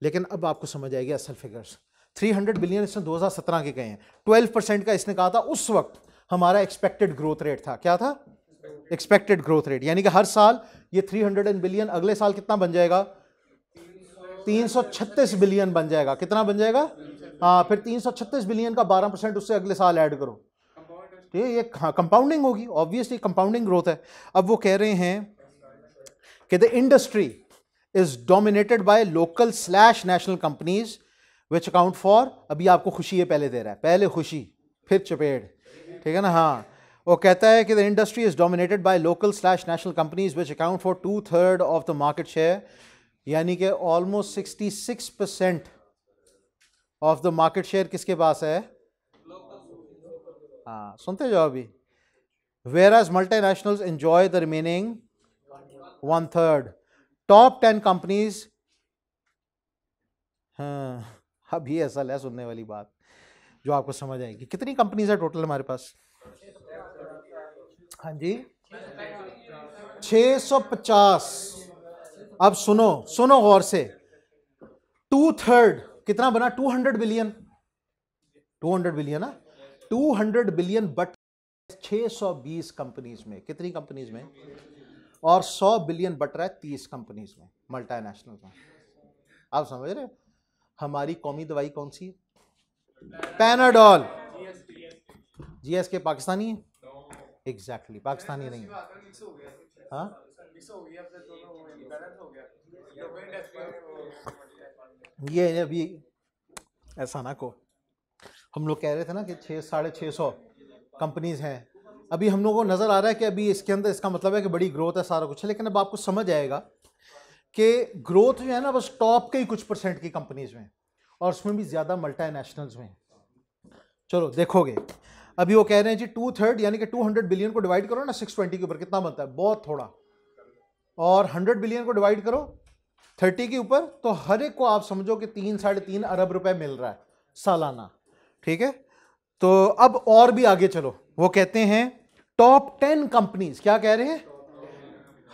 लेकिन अब आपको समझ आएगी असल फिगर्स। 300 बिलियन इसने 2017 के कहे हैं, 12% का इसने कहा था उस वक्त हमारा एक्सपेक्टेड ग्रोथ रेट था। क्या था? एक्सपेक्टेड ग्रोथ रेट, यानी कि हर साल ये 300 बिलियन, अगले साल कितना बन जाएगा? 336 बिलियन बन जाएगा। कितना बन जाएगा? हाँ, फिर 336 बिलियन का 12% उससे अगले साल ऐड करो, ये कंपाउंडिंग होगी, ऑब्वियसली कंपाउंडिंग ग्रोथ है। अब वो कह रहे हैं कि the industry is dominated by local / national companies which account for, अभी आपको खुशी ये पहले दे रहा है, पहले खुशी फिर चपेट, ठीक है ना। हाँ, वो कहता है कि the industry is dominated by local / national companies which account for 2/3 of the market share, यानी कि almost 66% of the market share किसके पास है? हाँ, सुनते जाओ अभी। Whereas multinationals enjoy the remaining 1/3. Top 10 companies, हाँ अब ये असल है सुनने वाली बात, जो आपको समझ आएगी। कितनी कंपनीज है टोटल हमारे पास? हाँ जी, 650। अब सुनो सुनो गौर से, 2/3 कितना बना? 200 बिलियन। 200 बिलियन ना, 200 बिलियन बट 620 कंपनीज में। कितनी कंपनीज में? और 100 बिलियन बट रहा है 30 कंपनीज में, मल्टीनेशनल में। आप समझ रहे हो? हमारी कौमी दवाई कौन सी है? पैनाडोल। जीएसके पाकिस्तानी है? एग्जैक्टली पाकिस्तानी नहीं है। हाँ, ये अभी ऐसा ना को, हम लोग कह रहे थे ना कि 600-650 कंपनीज हैं। अभी हम लोगों को नजर आ रहा है कि अभी इसके अंदर इसका मतलब है कि बड़ी ग्रोथ है, सारा कुछ है, लेकिन अब आपको समझ आएगा कि ग्रोथ जो है ना बस टॉप के ही कुछ परसेंट की कंपनीज में, और उसमें भी ज्यादा मल्टीनेशनल्स में। चलो देखोगे, अभी वो कह रहे हैं जी 2/3 यानी कि 200 बिलियन को डिवाइड करो ना 620 के ऊपर, कितना बनता है? बहुत थोड़ा। और 100 बिलियन को डिवाइड करो 30 के ऊपर, तो हर एक को आप समझो कि 3-3.5 अरब रुपए मिल रहा है सालाना। ठीक है, तो अब और भी आगे चलो, वो कहते हैं टॉप 10 कंपनीज। क्या कह रहे हैं?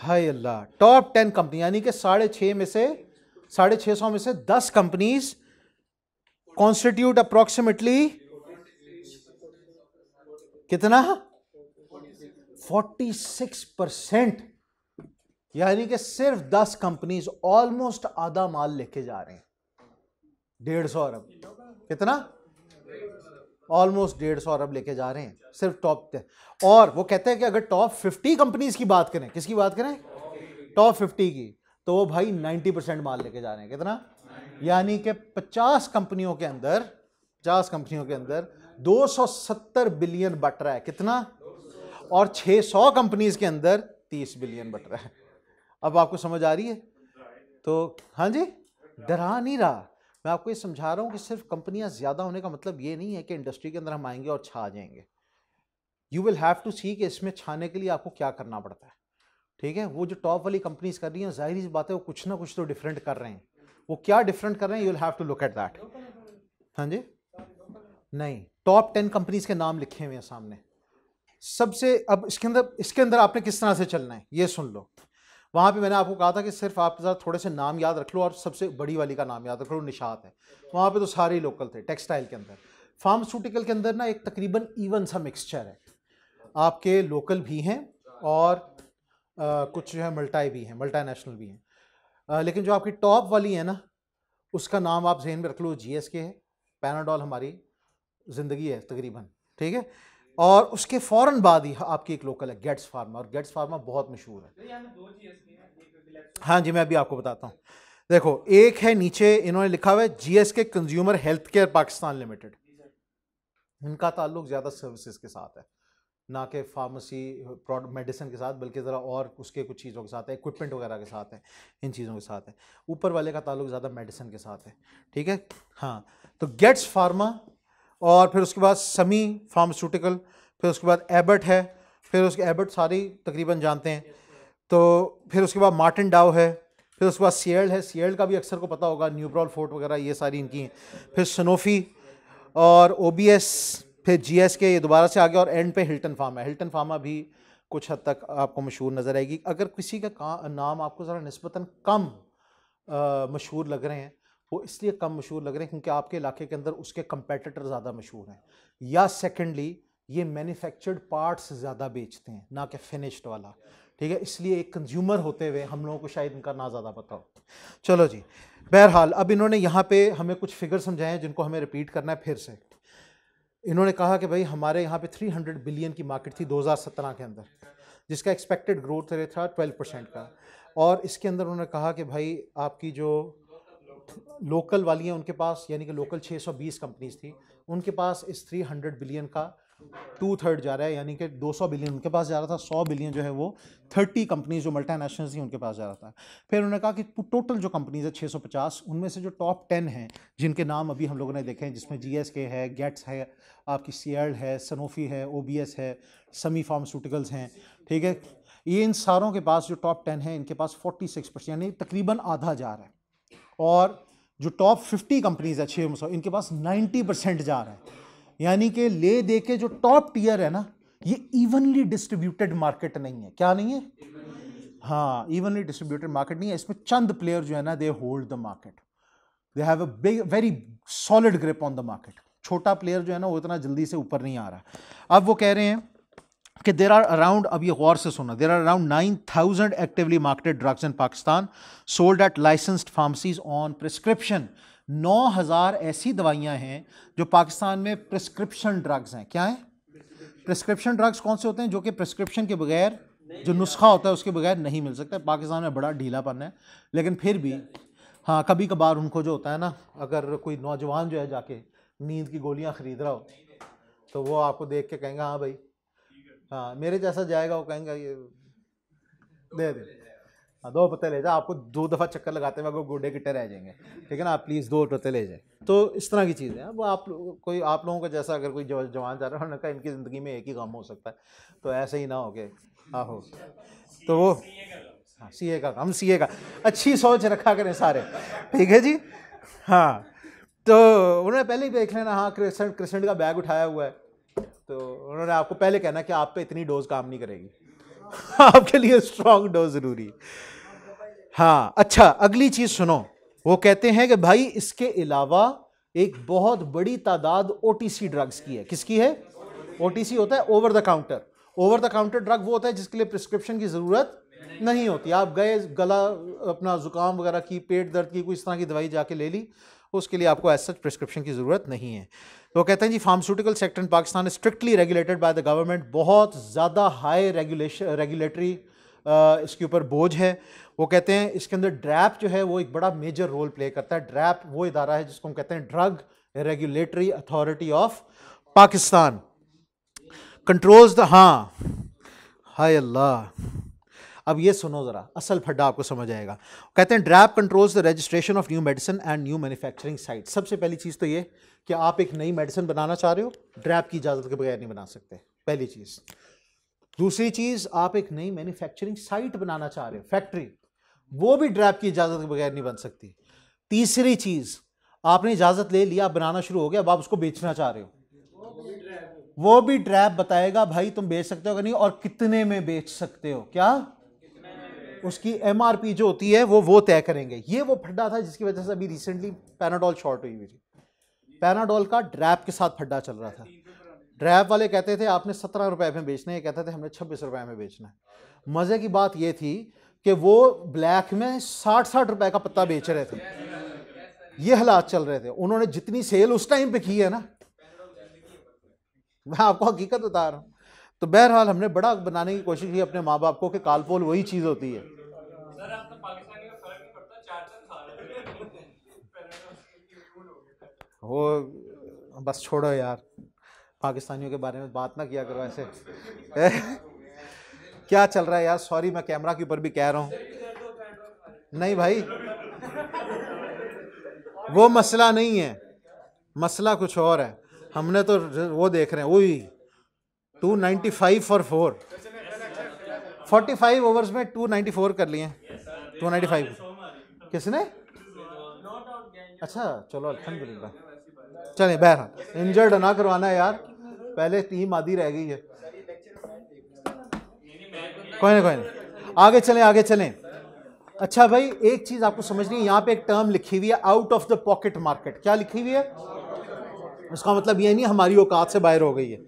हाय अल्लाह, टॉप 10 कंपनी यानी कि 650 में से 650 में से 10 कंपनीज कॉन्स्टिट्यूट अप्रोक्सीमेटली कितना? 46%। यानी कि सिर्फ 10 कंपनीज ऑलमोस्ट आधा माल लेके जा रहे हैं। 150 अरब। कितना? ऑलमोस्ट 150 अरब लेके जा रहे हैं सिर्फ टॉप 10। और वो कहते हैं कि अगर टॉप 50 कंपनीज की बात करें, किसकी बात करें? टॉप 50 की, तो वो भाई 90% माल लेके जा रहे हैं। कितना? यानी कि 50 कंपनियों के अंदर 270 बिलियन बट रहा है। कितना? और 600 कंपनीज के अंदर 30 बिलियन बट रहा है। अब आपको समझ आ रही है? तो हाँ जी, डरा नहीं रहा, मैं आपको ये समझा रहा हूं कि सिर्फ कंपनियां ज्यादा होने का मतलब ये नहीं है कि इंडस्ट्री के अंदर हम आएंगे और छा जाएंगे। यू विल हैव टू सी कि इसमें छाने के लिए आपको क्या करना पड़ता है। ठीक है, वो जो टॉप वाली कंपनीज कर रही हैं, जाहिर सी बात है वो कुछ ना कुछ तो डिफरेंट कर रहे हैं। वो क्या डिफरेंट कर रहे हैं, you will have to look at that. हाँ जी, नहीं, टॉप 10 कंपनीज के नाम लिखे हुए हैं सामने सबसे। अब इसके अंदर आपने किस तरह से चलना है ये सुन लो। वहां पे मैंने आपको कहा था कि सिर्फ आप जरा थोड़े से नाम याद रख लो, और सबसे बड़ी वाली का नाम याद रख लो, निशात है। वहां पे तो सारे ही लोकल थे। टेक्सटाइल के अंदर, फार्मास्यूटिकल के अंदर ना एक तकरीबन इवन सा मिक्सचर है, आपके लोकल भी हैं और कुछ जो है मल्टाई भी हैं, मल्टीनेशनल भी हैं। लेकिन जो आपकी टॉप वाली है ना, उसका नाम आप जहन में रख लो, जीएसके है। पैनाडोल हमारी जिंदगी है तकरीबन। ठीक है, और उसके फौरन बाद ही आपकी एक लोकल है गेट्स फार्मा, और गेट्स फार्मा बहुत मशहूर है। हाँ जी, मैं अभी आपको बताता हूँ। देखो, एक है नीचे इन्होंने लिखा हुआ है GSK consumer health care Pakistan limited. इनका ताल्लुक ज़्यादा सर्विसेज के साथ है, ना कि फार्मेसी प्रोडक्ट मेडिसिन के साथ, बल्कि ज़रा और उसके कुछ चीज़ों के साथ है, इक्विपमेंट वगैरह के साथ है, इन चीज़ों के साथ है। ऊपर वाले का ताल्लुक ज़्यादा मेडिसिन के साथ है। ठीक है, हाँ, तो गेट्स फार्मा, और फिर उसके बाद समी फार्मास्यूटिकल, फिर उसके बाद एबट है, फिर उसके एबट सारी तकरीबन जानते हैं। तो फिर उसके बाद मार्टिन डाउ है, फिर उसके बाद सियल है। सियल का भी अक्सर को पता होगा, न्यूब्रॉल फोर्ट वगैरह ये सारी इनकी हैं। फिर सनोफी और ओबीएस, फिर जीएसके, ये दोबारा से आ गया, और एंड पे हिल्टन फार्मा है। हिल्टन फार्मा भी कुछ हद तक आपको मशहूर नज़र आएगी। अगर किसी का नाम आपको ज़रा निस्बतन कम मशहूर लग रहे हैं, वो इसलिए कम मशहूर लग रहे हैं क्योंकि आपके इलाके के अंदर उसके कंपेटिटर ज़्यादा मशहूर हैं, या सेकेंडली ये मैन्युफैक्चर्ड पार्ट्स ज़्यादा बेचते हैं ना कि फिनिश्ड वाला। ठीक है, इसलिए एक कंज्यूमर होते हुए हम लोगों को शायद इनका ना ज़्यादा पता हो। चलो जी, बहरहाल अब इन्होंने यहाँ पे हमें कुछ फिगर समझाए हैं जिनको हमें रिपीट करना है फिर से। इन्होंने कहा कि भाई हमारे यहाँ पे 300 बिलियन की मार्केट थी 2017 के अंदर, जिसका एक्सपेक्टेड ग्रोथ रेट था 12% का। और इसके अंदर उन्होंने कहा कि भाई आपकी जो लोकल वाली हैं उनके पास, यानी कि लोकल 620 कंपनीज थी, उनके पास इस 300 बिलियन का 2/3 जा रहा है, यानी कि 200 बिलियन उनके पास जा रहा था, 100 बिलियन जो है वो 30 कंपनीज जो मल्टीनेशनल्स थी उनके पास जा रहा था। फिर उन्होंने कहा कि टोटल जो कंपनीज है 650, उनमें से जो टॉप 10 हैं जिनके नाम अभी हम लोगों ने देखे हैं, जिसमें जीएसके है, गेट्स है, आपकी सियल है, सनोफी है, ओबीएस है, समी फार्मास्यूटिकल्स हैं। ठीक है, ये इन सारों के पास जो टॉप 10 हैं इनके पास 46% यानी तकरीबन आधा जा रहा है। और जो टॉप 50 कंपनीज है 600, इनके पास 90% जा रहा है। यानी कि ले दे के जो टॉप टियर है ना, ये इवनली डिस्ट्रीब्यूटेड मार्केट नहीं है। क्या नहीं है? हाँ, इवनली डिस्ट्रीब्यूटेड मार्केट नहीं है। इसमें चंद प्लेयर जो है ना, they hold the market, they have a big very solid grip on the market. छोटा प्लेयर जो है ना, वो इतना जल्दी से ऊपर नहीं आ रहा। अब वो कह रहे हैं कि देर आर अराउंड, अब ये गौर से सुना, there are around 9,000 actively marketed drugs in Pakistan sold at licensed pharmacies on prescription. 9,000 ऐसी दवाइयां हैं जो पाकिस्तान में प्रिस्क्रिप्शन ड्रग्स हैं। क्या है प्रिस्क्रिप्शन ड्रग्स? कौन से होते हैं? जो कि प्रिस्क्रिप्शन के बगैर, जो नुस्खा होता है उसके बगैर नहीं मिल सकता। पाकिस्तान में बड़ा ढीलापन है, लेकिन फिर भी हाँ, कभी कभार उनको जो होता है ना, अगर कोई नौजवान जो है जाके नींद की गोलियां खरीद रहा हो, तो वो आपको देख के कहेंगे हाँ भाई, हाँ मेरे जैसा जाएगा, वो कहेंगे ये दे दे, हाँ 2 पत्ते ले जाए। आपको 2 दफ़ा चक्कर लगाते हुए गोडे गिट्टे रह जाएंगे, ठीक है ना, आप प्लीज़ 2 पत्ते ले जाए। तो इस तरह की चीज़ें हैं। वो आप लोगों का जैसा, अगर कोई जवान जा रहा है, उन्होंने कहा इनकी ज़िंदगी में एक ही काम हो सकता है, तो ऐसे ही ना हो के आहो। तो वो हाँ, सीए का काम, सीए का अच्छी सोच रखा करें सारे, ठीक है जी। हाँ, तो उन्होंने पहले ही देख लेना, हाँ क्रिसेंट का बैग उठाया हुआ है, तो उन्होंने आपको पहले कहना कि आप पे इतनी डोज काम नहीं करेगी, आपके लिए स्ट्रॉन्ग डोज ज़रूरी है। हाँ, अच्छा, अगली चीज़ सुनो। वो कहते हैं कि भाई इसके अलावा एक बहुत बड़ी तादाद ओटीसी ड्रग्स की है। किसकी है? ओटीसी होता है over the counter. Over the counter drug वो होता है जिसके लिए प्रिस्क्रिप्शन की ज़रूरत नहीं होती। आप गए, गला अपना जुकाम वगैरह की, पेट दर्द की, कोई इस तरह की दवाई जाके ले ली, उसके लिए आपको एज सच प्रिस्क्रिप्शन की ज़रूरत नहीं है। तो कहते हैं जी pharmaceutical sector in Pakistan is strictly regulated by the government. बहुत ज़्यादा हाई रेगुलेटरी इसके ऊपर बोझ है। वो कहते हैं इसके अंदर ड्रैप जो है वो एक बड़ा मेजर रोल प्ले करता है। ड्रैप वो इदारा है जिसको हम कहते हैं drug regulatory authority of Pakistan. Controls the, हाँ हाय अल्लाह, अब ये सुनो ज़रा, असल फड्डा आपको समझ आएगा। कहते हैं DRAP controls the registration of new medicine and new manufacturing site. सबसे पहली चीज़ तो ये कि आप एक नई मेडिसिन बनाना चाह रहे हो, ड्रैप की इजाज़त के बगैर नहीं बना सकते, पहली चीज़। दूसरी चीज़, आप एक नई मैन्युफैक्चरिंग साइट बनाना चाह रहे हो, फैक्ट्री, वो भी ड्रैप की इजाज़त के बगैर नहीं बन सकती। तीसरी चीज़, आपने इजाज़त ले लिया, बनाना शुरू हो गया, अब आप उसको बेचना चाह रहे हो, वो भी ड्रैप बताएगा भाई तुम बेच सकते हो कि नहीं, और कितने में बेच सकते हो। क्या? उसकी एमआरपी जो होती है वो तय करेंगे। ये वो फड्डा था जिसकी वजह से अभी रिसेंटली पैनाडोल शॉर्ट हुई थी। पैनाडोल का ड्रैप के साथ फड्डा चल रहा था। ड्रैप वाले कहते थे आपने 17 रुपए में बेचना है, कहते थे हमने 26 रुपए में बेचना है। मजे की बात ये थी कि वो ब्लैक में 60-60 रुपए का पत्ता बेच रहे थे। ये हालात चल रहे थे। उन्होंने जितनी सेल उस टाइम पे की है ना, मैं आपको हकीकत बता रहा हूँ। तो बहरहाल हमने बड़ा बनाने की कोशिश की अपने माँ बाप को कि कालपोल वही चीज़ होती है। सर आप तो पाकिस्तानी का फर्क नहीं पड़ता, 4 साल वो बस छोड़ो यार, पाकिस्तानियों के बारे में बात ना किया करो ऐसे। क्या चल रहा है यार? सॉरी, मैं कैमरा के ऊपर भी कह रहा हूँ। नहीं भाई, वो मसला नहीं है, मसला कुछ और है। हमने तो वो देख रहे हैं, वही 295 फॉर 4, 45 ओवर्स में 294 कर लिए। 295 किसने? अच्छा चलो अल्हम्दुलिल्लाह। चले बहरहाल, इंजर्ड ना करवाना यार, पहले टीम आधी रह गई है। कोई नहीं, आगे चलें आगे चलें। अच्छा भाई, एक चीज आपको समझनी है, यहाँ पे एक टर्म लिखी हुई है out of the pocket market. क्या लिखी हुई है? इसका मतलब ये नहीं हमारी औकात से बाहर हो गई है।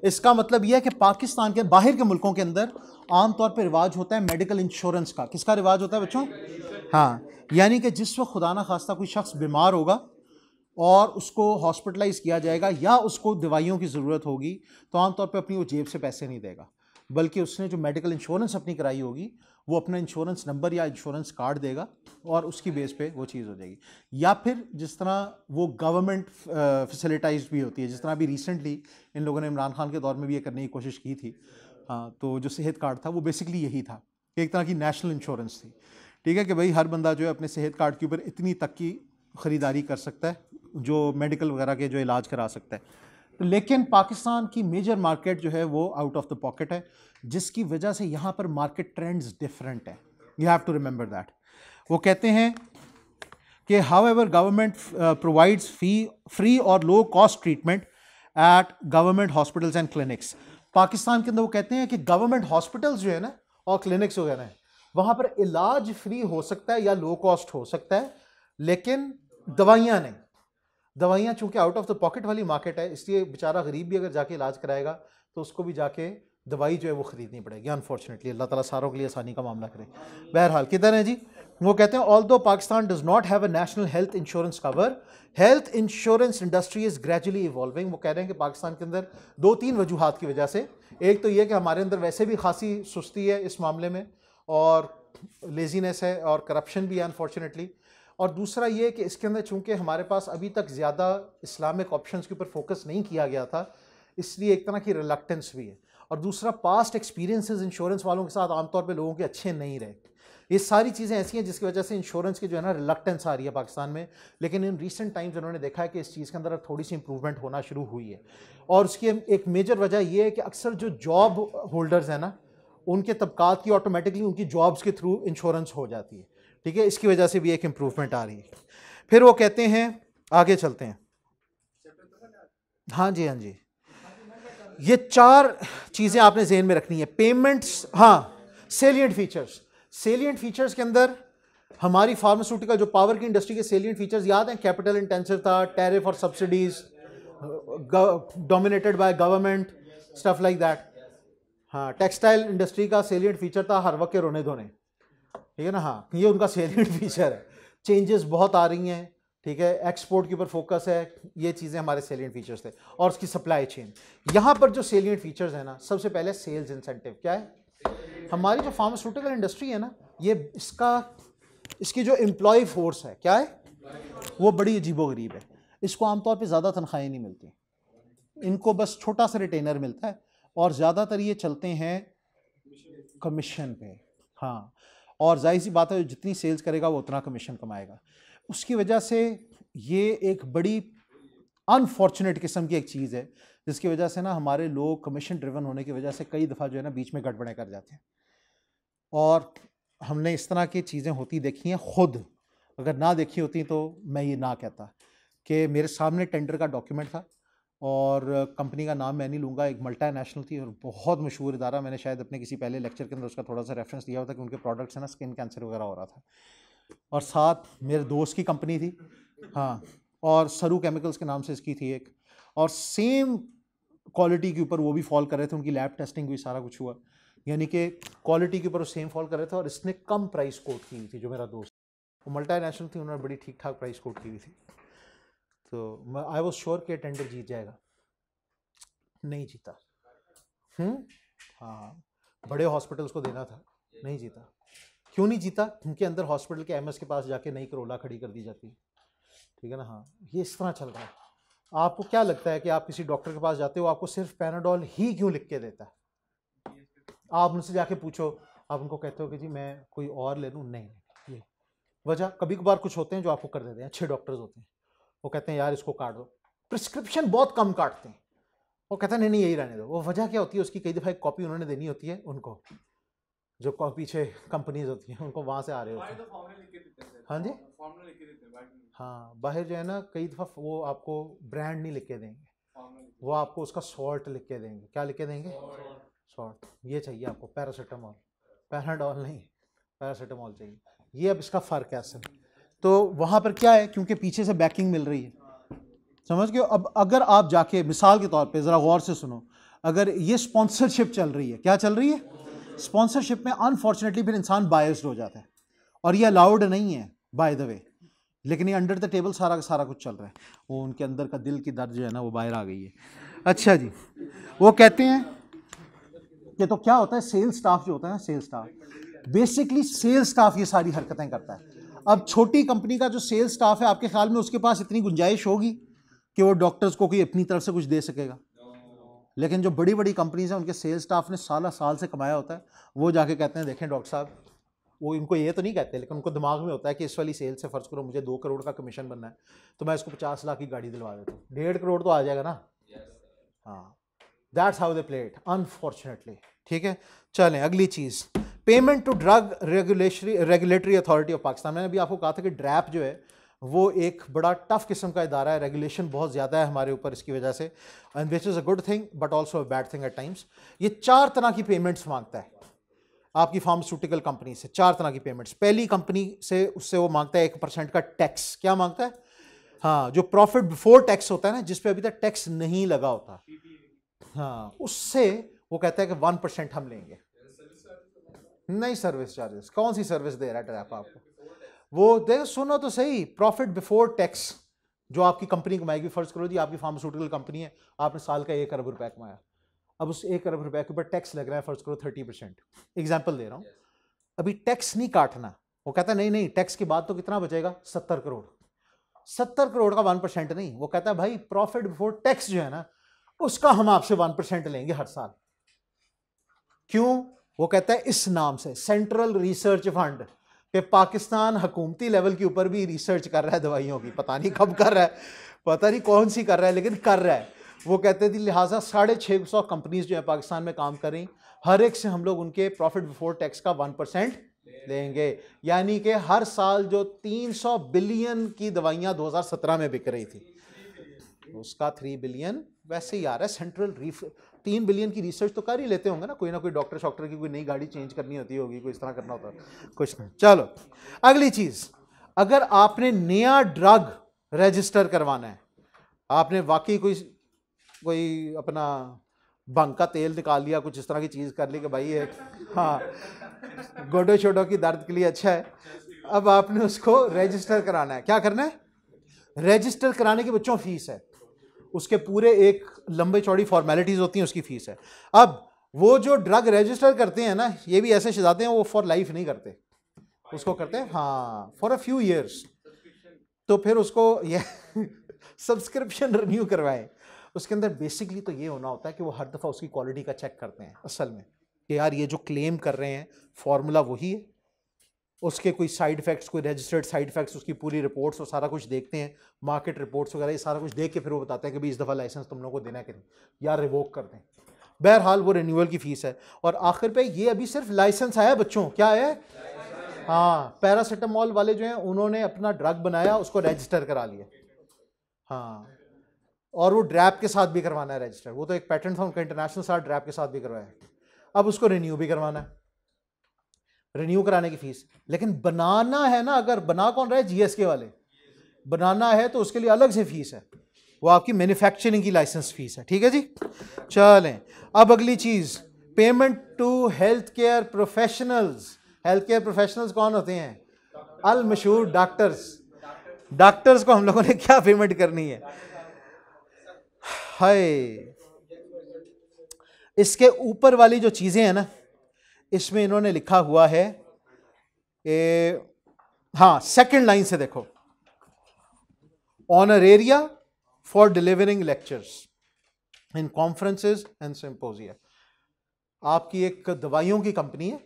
इसका मतलब यह है कि पाकिस्तान के बाहर के मुल्कों के अंदर आमतौर पर रिवाज होता है मेडिकल इंश्योरेंस का। किसका रिवाज होता है बच्चों? हाँ, यानी कि जिस वक्त खुदा ना खास्ता कोई शख्स बीमार होगा और उसको हॉस्पिटलाइज किया जाएगा या उसको दवाइयों की ज़रूरत होगी, तो आमतौर पर अपनी वो जेब से पैसे नहीं देगा, बल्कि उसने जो मेडिकल इंश्योरेंस अपनी कराई होगी वो अपना इंश्योरेंस नंबर या इंश्योरेंस कार्ड देगा और उसकी बेस पे वो चीज़ हो जाएगी। या फिर जिस तरह वो गवर्नमेंट फैसिलिटाइज भी होती है, जिस तरह अभी रिसेंटली इन लोगों ने इमरान खान के दौर में भी ये करने की कोशिश की थी। हाँ, तो जो सेहत कार्ड था वो बेसिकली यही था, एक तरह की नेशनल इंश्योरेंस थी। ठीक है कि भाई हर बंदा जो है अपने सेहत कार्ड के ऊपर इतनी तक की ख़रीदारी कर सकता है जो मेडिकल वगैरह के जो इलाज करा सकता है। लेकिन पाकिस्तान की मेजर मार्केट जो है वो आउट ऑफ द पॉकेट है, जिसकी वजह से यहाँ पर मार्केट ट्रेंड्स डिफरेंट है। You have to remember that. वो कहते हैं कि हाउएवर गवर्नमेंट प्रोवाइड्स फ्री और low cost treatment at government hospitals and clinics. Pakistan के अंदर वो कहते हैं कि गवर्नमेंट हॉस्पिटल्स जो है ना और क्लिनिक्स वगैरह हैं, वहाँ पर इलाज फ्री हो सकता है या लो कॉस्ट हो सकता है, लेकिन दवाइयाँ नहीं। दवाइयाँ चूंकि आउट ऑफ द पॉकेट वाली मार्केट है, इसलिए बेचारा गरीब भी अगर जाके इलाज कराएगा तो उसको भी जाके दवाई जो है वो खरीदनी पड़ेगी अनफॉर्चुनेटली। अल्लाह ताला सारों के लिए आसानी का मामला करे। बहरहाल किधर है जी, वो कहते हैं although Pakistan does not have a national health insurance cover, health insurance industry is gradually evolving. वो कह रहे हैं कि पाकिस्तान के अंदर 2-3 वजूहात की वजह से, एक तो ये कि हमारे अंदर वैसे भी खासी सुस्ती है इस मामले में और लेजीनेस है और करप्शन भी है अनफॉर्चुनेटली, और दूसरा ये कि इसके अंदर चूंकि हमारे पास अभी तक ज़्यादा इस्लामिक ऑप्शंस के ऊपर फोकस नहीं किया गया था, इसलिए एक तरह की रिलक्टेंस भी है, और दूसरा पास्ट एक्सपीरियंसेस इंश्योरेंस वालों के साथ आमतौर पे लोगों के अच्छे नहीं रहे। ये सारी चीज़ें ऐसी हैं जिसकी वजह से इंश्योरेंस की जो है ना रिलक्टेंस आ रही है पाकिस्तान में। लेकिन इन रीसेंट टाइम्स उन्होंने देखा है कि इस चीज़ के अंदर थोड़ी सी इंप्रूवमेंट होना शुरू हुई है, और उसकी एक मेजर वजह यह है कि अक्सर जो जॉब होल्डर्स हैं ना, उनके तबकात की ऑटोमेटिकली उनकी जॉब्स के थ्रू इंश्योरेंस हो जाती है, ठीक है, इसकी वजह से भी एक इम्प्रूवमेंट आ रही है। फिर वो कहते हैं, आगे चलते हैं, हाँ जी हाँ जी, ये 4 चीज़ें आपने जहन में रखनी है। पेमेंट्स, हाँ, सेलिएंट फीचर्स। सेलिएंट फीचर्स के अंदर हमारी फार्मास्यूटिकल जो पावर की इंडस्ट्री के सेलिएंट फीचर्स याद हैं, कैपिटल इंटेंसिव था, टैरिफ और subsidies, dominated by government, stuff like that. हाँ, टेक्सटाइल इंडस्ट्री का सेलिएंट फीचर था हर वक्त के रोने धोने, ठीक है ना, हाँ, ये उनका सेलिएंट फीचर है। चेंजेस बहुत आ रही हैं, ठीक है, एक्सपोर्ट के ऊपर फोकस है, ये चीज़ें हमारे सेलिएंट फीचर्स थे, और उसकी सप्लाई चेन। यहाँ पर जो सेलिएंट फीचर्स है ना, सबसे पहले सेल्स इंसेंटिव क्या है। हमारी जो फार्मास्यूटिकल इंडस्ट्री है ना, ये इसकी जो एम्प्लॉय फोर्स है क्या है, वो बड़ी अजीबोगरीब है। इसको आमतौर पे ज़्यादा तनख्वाहें नहीं मिलती, इनको बस छोटा सा रिटेनर मिलता है, और ज़्यादातर ये चलते हैं कमीशन पे। हाँ, और जाहिर सी बात है जितनी सेल्स करेगा वो उतना कमीशन कमाएगा। उसकी वजह से ये एक बड़ी अनफॉर्चुनेट किस्म की एक चीज़ है, जिसकी वजह से ना हमारे लोग कमीशन ड्रिवन होने की वजह से कई दफ़ा जो है ना बीच में गड़बड़ें कर जाते हैं, और हमने इस तरह की चीज़ें होती देखी हैं खुद। अगर ना देखी होती तो मैं ये ना कहता कि मेरे सामने टेंडर का डॉक्यूमेंट था, और कंपनी का नाम मैं नहीं लूँगा, एक मल्टीनेशनल थी और बहुत मशहूर इदारा। मैंने शायद अपने किसी पहले लेक्चर के अंदर उसका थोड़ा सा रेफरेंस दिया हुआ था कि उनके प्रोडक्ट्स है ना स्किन कैंसर वगैरह हो रहा था, और साथ मेरे दोस्त की कंपनी थी, हाँ, और सरू केमिकल्स के नाम से इसकी थी एक, और सेम क्वालिटी के ऊपर वो भी फॉल कर रहे थे, उनकी लैब टेस्टिंग हुई, सारा कुछ हुआ, यानी कि क्वालिटी के ऊपर वो सेम फॉल कर रहे थे, और इसने कम प्राइस कोट की हुई थी। जो मेरा दोस्त, वो मल्टीनेशनल थी, उन्होंने बड़ी ठीक ठाक प्राइस कोट की हुई थी, तो आई वॉज श्योर कि टेंडर जीत जाएगा, नहीं जीता। हाँ, बड़े हॉस्पिटल्स को देना था, नहीं जीता। क्यों नहीं जीता? क्योंकि अंदर हॉस्पिटल के एमएस के पास जाके नई करोला खड़ी कर दी जाती है, ठीक है ना। हाँ, ये इस तरह चल रहा है। आपको क्या लगता है कि आप किसी डॉक्टर के पास जाते हो, आपको सिर्फ पैनाडोल ही क्यों लिख के देता है? आप उनसे जाके पूछो, आप उनको कहते हो कि जी मैं कोई और ले लूँ, नहीं, ये वजह। कभी कभार कुछ होते हैं जो आपको कर देते हैं, अच्छे डॉक्टर्स होते हैं, वो कहते हैं यार इसको काट दो, प्रिस्क्रिप्शन बहुत कम काटते हैं, वो कहते हैं नहीं नहीं यही रहने दो। वो वजह क्या होती है उसकी? कई दफ़ा एक कॉपी उन्होंने देनी होती है उनको, जो पीछे कंपनीज होती हैं उनको वहाँ से आ रहे होते हैं। हाँ जी, हाँ, बाहर जो है ना कई दफ़ा वो आपको ब्रांड नहीं लिख के देंगे, वो आपको उसका सॉल्ट लिख के देंगे। क्या लिख के देंगे? सॉल्ट। ये चाहिए आपको, पैरासीटामॉल, पैनाडोल नहीं, पैरासीटामॉल चाहिए। ये अब इसका फ़र्क है असल। तो वहाँ पर क्या है, क्योंकि पीछे से बैकिंग मिल रही है, समझ गए। अब अगर आप जाके मिसाल के तौर पे ज़रा गौर से सुनो, अगर ये स्पॉन्सरशिप चल रही है, क्या चल रही है? स्पॉन्सरशिप में अनफॉर्चुनेटली फिर इंसान बायस्ड हो जाता है, और ये अलाउड नहीं है बाय द वे, लेकिन ये अंडर द टेबल सारा का सारा कुछ चल रहा है। वो उनके अंदर का दिल की दर्द जो है ना वो बाहर आ गई है। अच्छा जी, वो कहते हैं कि तो क्या होता है, सेल्स स्टाफ जो होता है ना, sales staff, basically sales staff ये सारी हरकतें करता है। अब छोटी कंपनी का जो सेल्स स्टाफ है, आपके ख्याल में उसके पास इतनी गुंजाइश होगी कि वो डॉक्टर्स को कोई अपनी तरफ से कुछ दे सकेगा? लेकिन जो बड़ी बड़ी कंपनीज हैं उनके सेल्स स्टाफ ने साल से कमाया होता है, वो जाके कहते हैं देखें डॉक्टर साहब, वो इनको ये तो नहीं कहते, लेकिन उनको दिमाग में होता है कि इस वाली सेल से फ़र्ज़ करो मुझे 2 करोड़ का कमीशन बनना है, तो मैं इसको 50 लाख की गाड़ी दिलवा देता हूँ, 1.5 करोड़ तो आ जाएगा ना। हाँ, that's how they play it unfortunately. ठीक है, चलें अगली चीज़, payment to drug regulatory authority of Pakistan. मैंने अभी आपको कहा था कि ड्रैप जो है वो एक बड़ा टफ किस्म का इदारा है, रेगुलेशन बहुत ज़्यादा है हमारे ऊपर इसकी वजह से, and which is a good thing but also a bad thing at times. ये 4 तरह की पेमेंट्स मांगता है आपकी फार्मास्यूटिकल कंपनी से, 4 तरह की पेमेंट्स। पहली कंपनी से उससे वो मांगता है 1% का टैक्स। क्या मांगता है? हाँ, जो प्रॉफिट बिफोर टैक्स होता है ना, जिस पे अभी तक टैक्स नहीं लगा होता, हाँ, उससे वो कहता है कि 1% हम लेंगे। नहीं, सर्विस चार्जेस कौन सी सर्विस दे रहा है ट्रैप आपको? वो देख, सुनो तो सही, प्रॉफिट बिफोर टैक्स जो आपकी कंपनी कमाएगी। फर्ज करो जी आपकी फार्मास्यूटिकल कंपनी है, आपने साल का 1 अरब रुपए कमाया, अब उस 1 अरब रुपए के ऊपर टैक्स लग रहा है, फर्ज करो 30%, एग्जाम्पल दे रहा हूँ। अभी टैक्स नहीं काटना, वो कहता है नहीं नहीं, टैक्स के बाद तो कितना बचेगा? 70 करोड़। 70 करोड़ का 1% नहीं, वो कहता है भाई प्रॉफिट बिफोर टैक्स जो है ना, उसका हम आपसे 1% लेंगे हर साल। क्यों? वो कहता है इस नाम से, सेंट्रल रिसर्च फंड, कि पाकिस्तान हुकूमती लेवल के ऊपर भी रिसर्च कर रहा है दवाइयों की, पता नहीं कब कर रहा है, पता नहीं कौन सी कर रहा है, लेकिन कर रहा है। वो कहते थे लिहाजा 650 कंपनीज जो है पाकिस्तान में काम कर रही, हर एक से हम लोग उनके प्रॉफिट बिफोर टैक्स का 1% लेंगे। यानी कि हर साल जो 300 बिलियन की दवाइयां 2017 में बिक रही थी, उसका 3 बिलियन वैसे ही आ रहा है। सेंट्रल 3 बिलियन की रिसर्च तो कर ही लेते होंगे ना कोई डॉक्टर शॉक्टर की कोई नई गाड़ी चेंज करनी होती होगी, कोई इस तरह करना होता है, कुछ नहीं। चलो अगली चीज, अगर आपने नया ड्रग रजिस्टर करवाना है, आपने वाकई कोई अपना भंग का तेल निकाल लिया, कुछ इस तरह की चीज कर ली कि भाई एक, हाँ, गोडो शोडो की दर्द के लिए अच्छा है, अब आपने उसको रजिस्टर कराना है। क्या करना है? रजिस्टर कराने की बच्चों फीस है, उसके पूरे एक लंबे चौड़ी फॉर्मेलिटीज होती हैं, उसकी फीस है। अब वो जो ड्रग रजिस्टर करते हैं ना, ये भी ऐसे शहजादे हैं, वो फॉर लाइफ नहीं करते, उसको करते हैं हाँ फॉर अ फ्यू ईयर्स, तो फिर उसको ये सब्सक्रिप्शन रिन्यू करवाएं। उसके अंदर बेसिकली तो ये होना होता है कि वो हर दफ़ा उसकी क्वालिटी का चेक करते हैं असल में, कि यार ये जो क्लेम कर रहे हैं फॉर्मूला वही है, उसके कोई साइड इफेक्ट्स, कोई रजिस्टर्ड साइड इफेक्ट्स, उसकी पूरी रिपोर्ट्स और सारा कुछ देखते हैं, मार्केट रिपोर्ट्स वगैरह, ये सारा कुछ देख के फिर वो बताते हैं कि भाई इस दफ़ा लाइसेंस तुम लोगों को देना है कि नहीं, या रिवोक कर दें। बहरहाल वो रिन्यूअल की फ़ीस है। और आखिर पे ये अभी सिर्फ लाइसेंस आया बच्चों, क्या है? हाँ, पैरासीटामोल वाले जो हैं उन्होंने अपना ड्रग बनाया, उसको रजिस्टर करा लिया, हाँ, और वो ड्रैप के साथ भी करवाना है रजिस्टर, वो तो एक पैटेंट था उनका इंटरनेशनल साथ, ड्रैप के साथ भी करवाया, अब उसको रिन्यू भी करवाना है, रिन्यू कराने की फीस। लेकिन बनाना है ना, अगर बना कौन रहा है? जीएसके वाले बनाना है तो उसके लिए अलग से फीस है, वो आपकी मैन्युफैक्चरिंग की लाइसेंस फीस है। ठीक है जी, चलें अब अगली चीज, payment to health care professionals. Health care professionals कौन होते हैं? अल मशहूर डॉक्टर्स। डॉक्टर्स को हम लोगों ने क्या पेमेंट करनी है? हाय, इसके ऊपर वाली जो चीजें हैं ना, इसमें इन्होंने लिखा हुआ है कि, हाँ, सेकंड लाइन से देखो, honoraria for delivering lectures in conferences and symposia. आपकी एक दवाइयों की कंपनी है,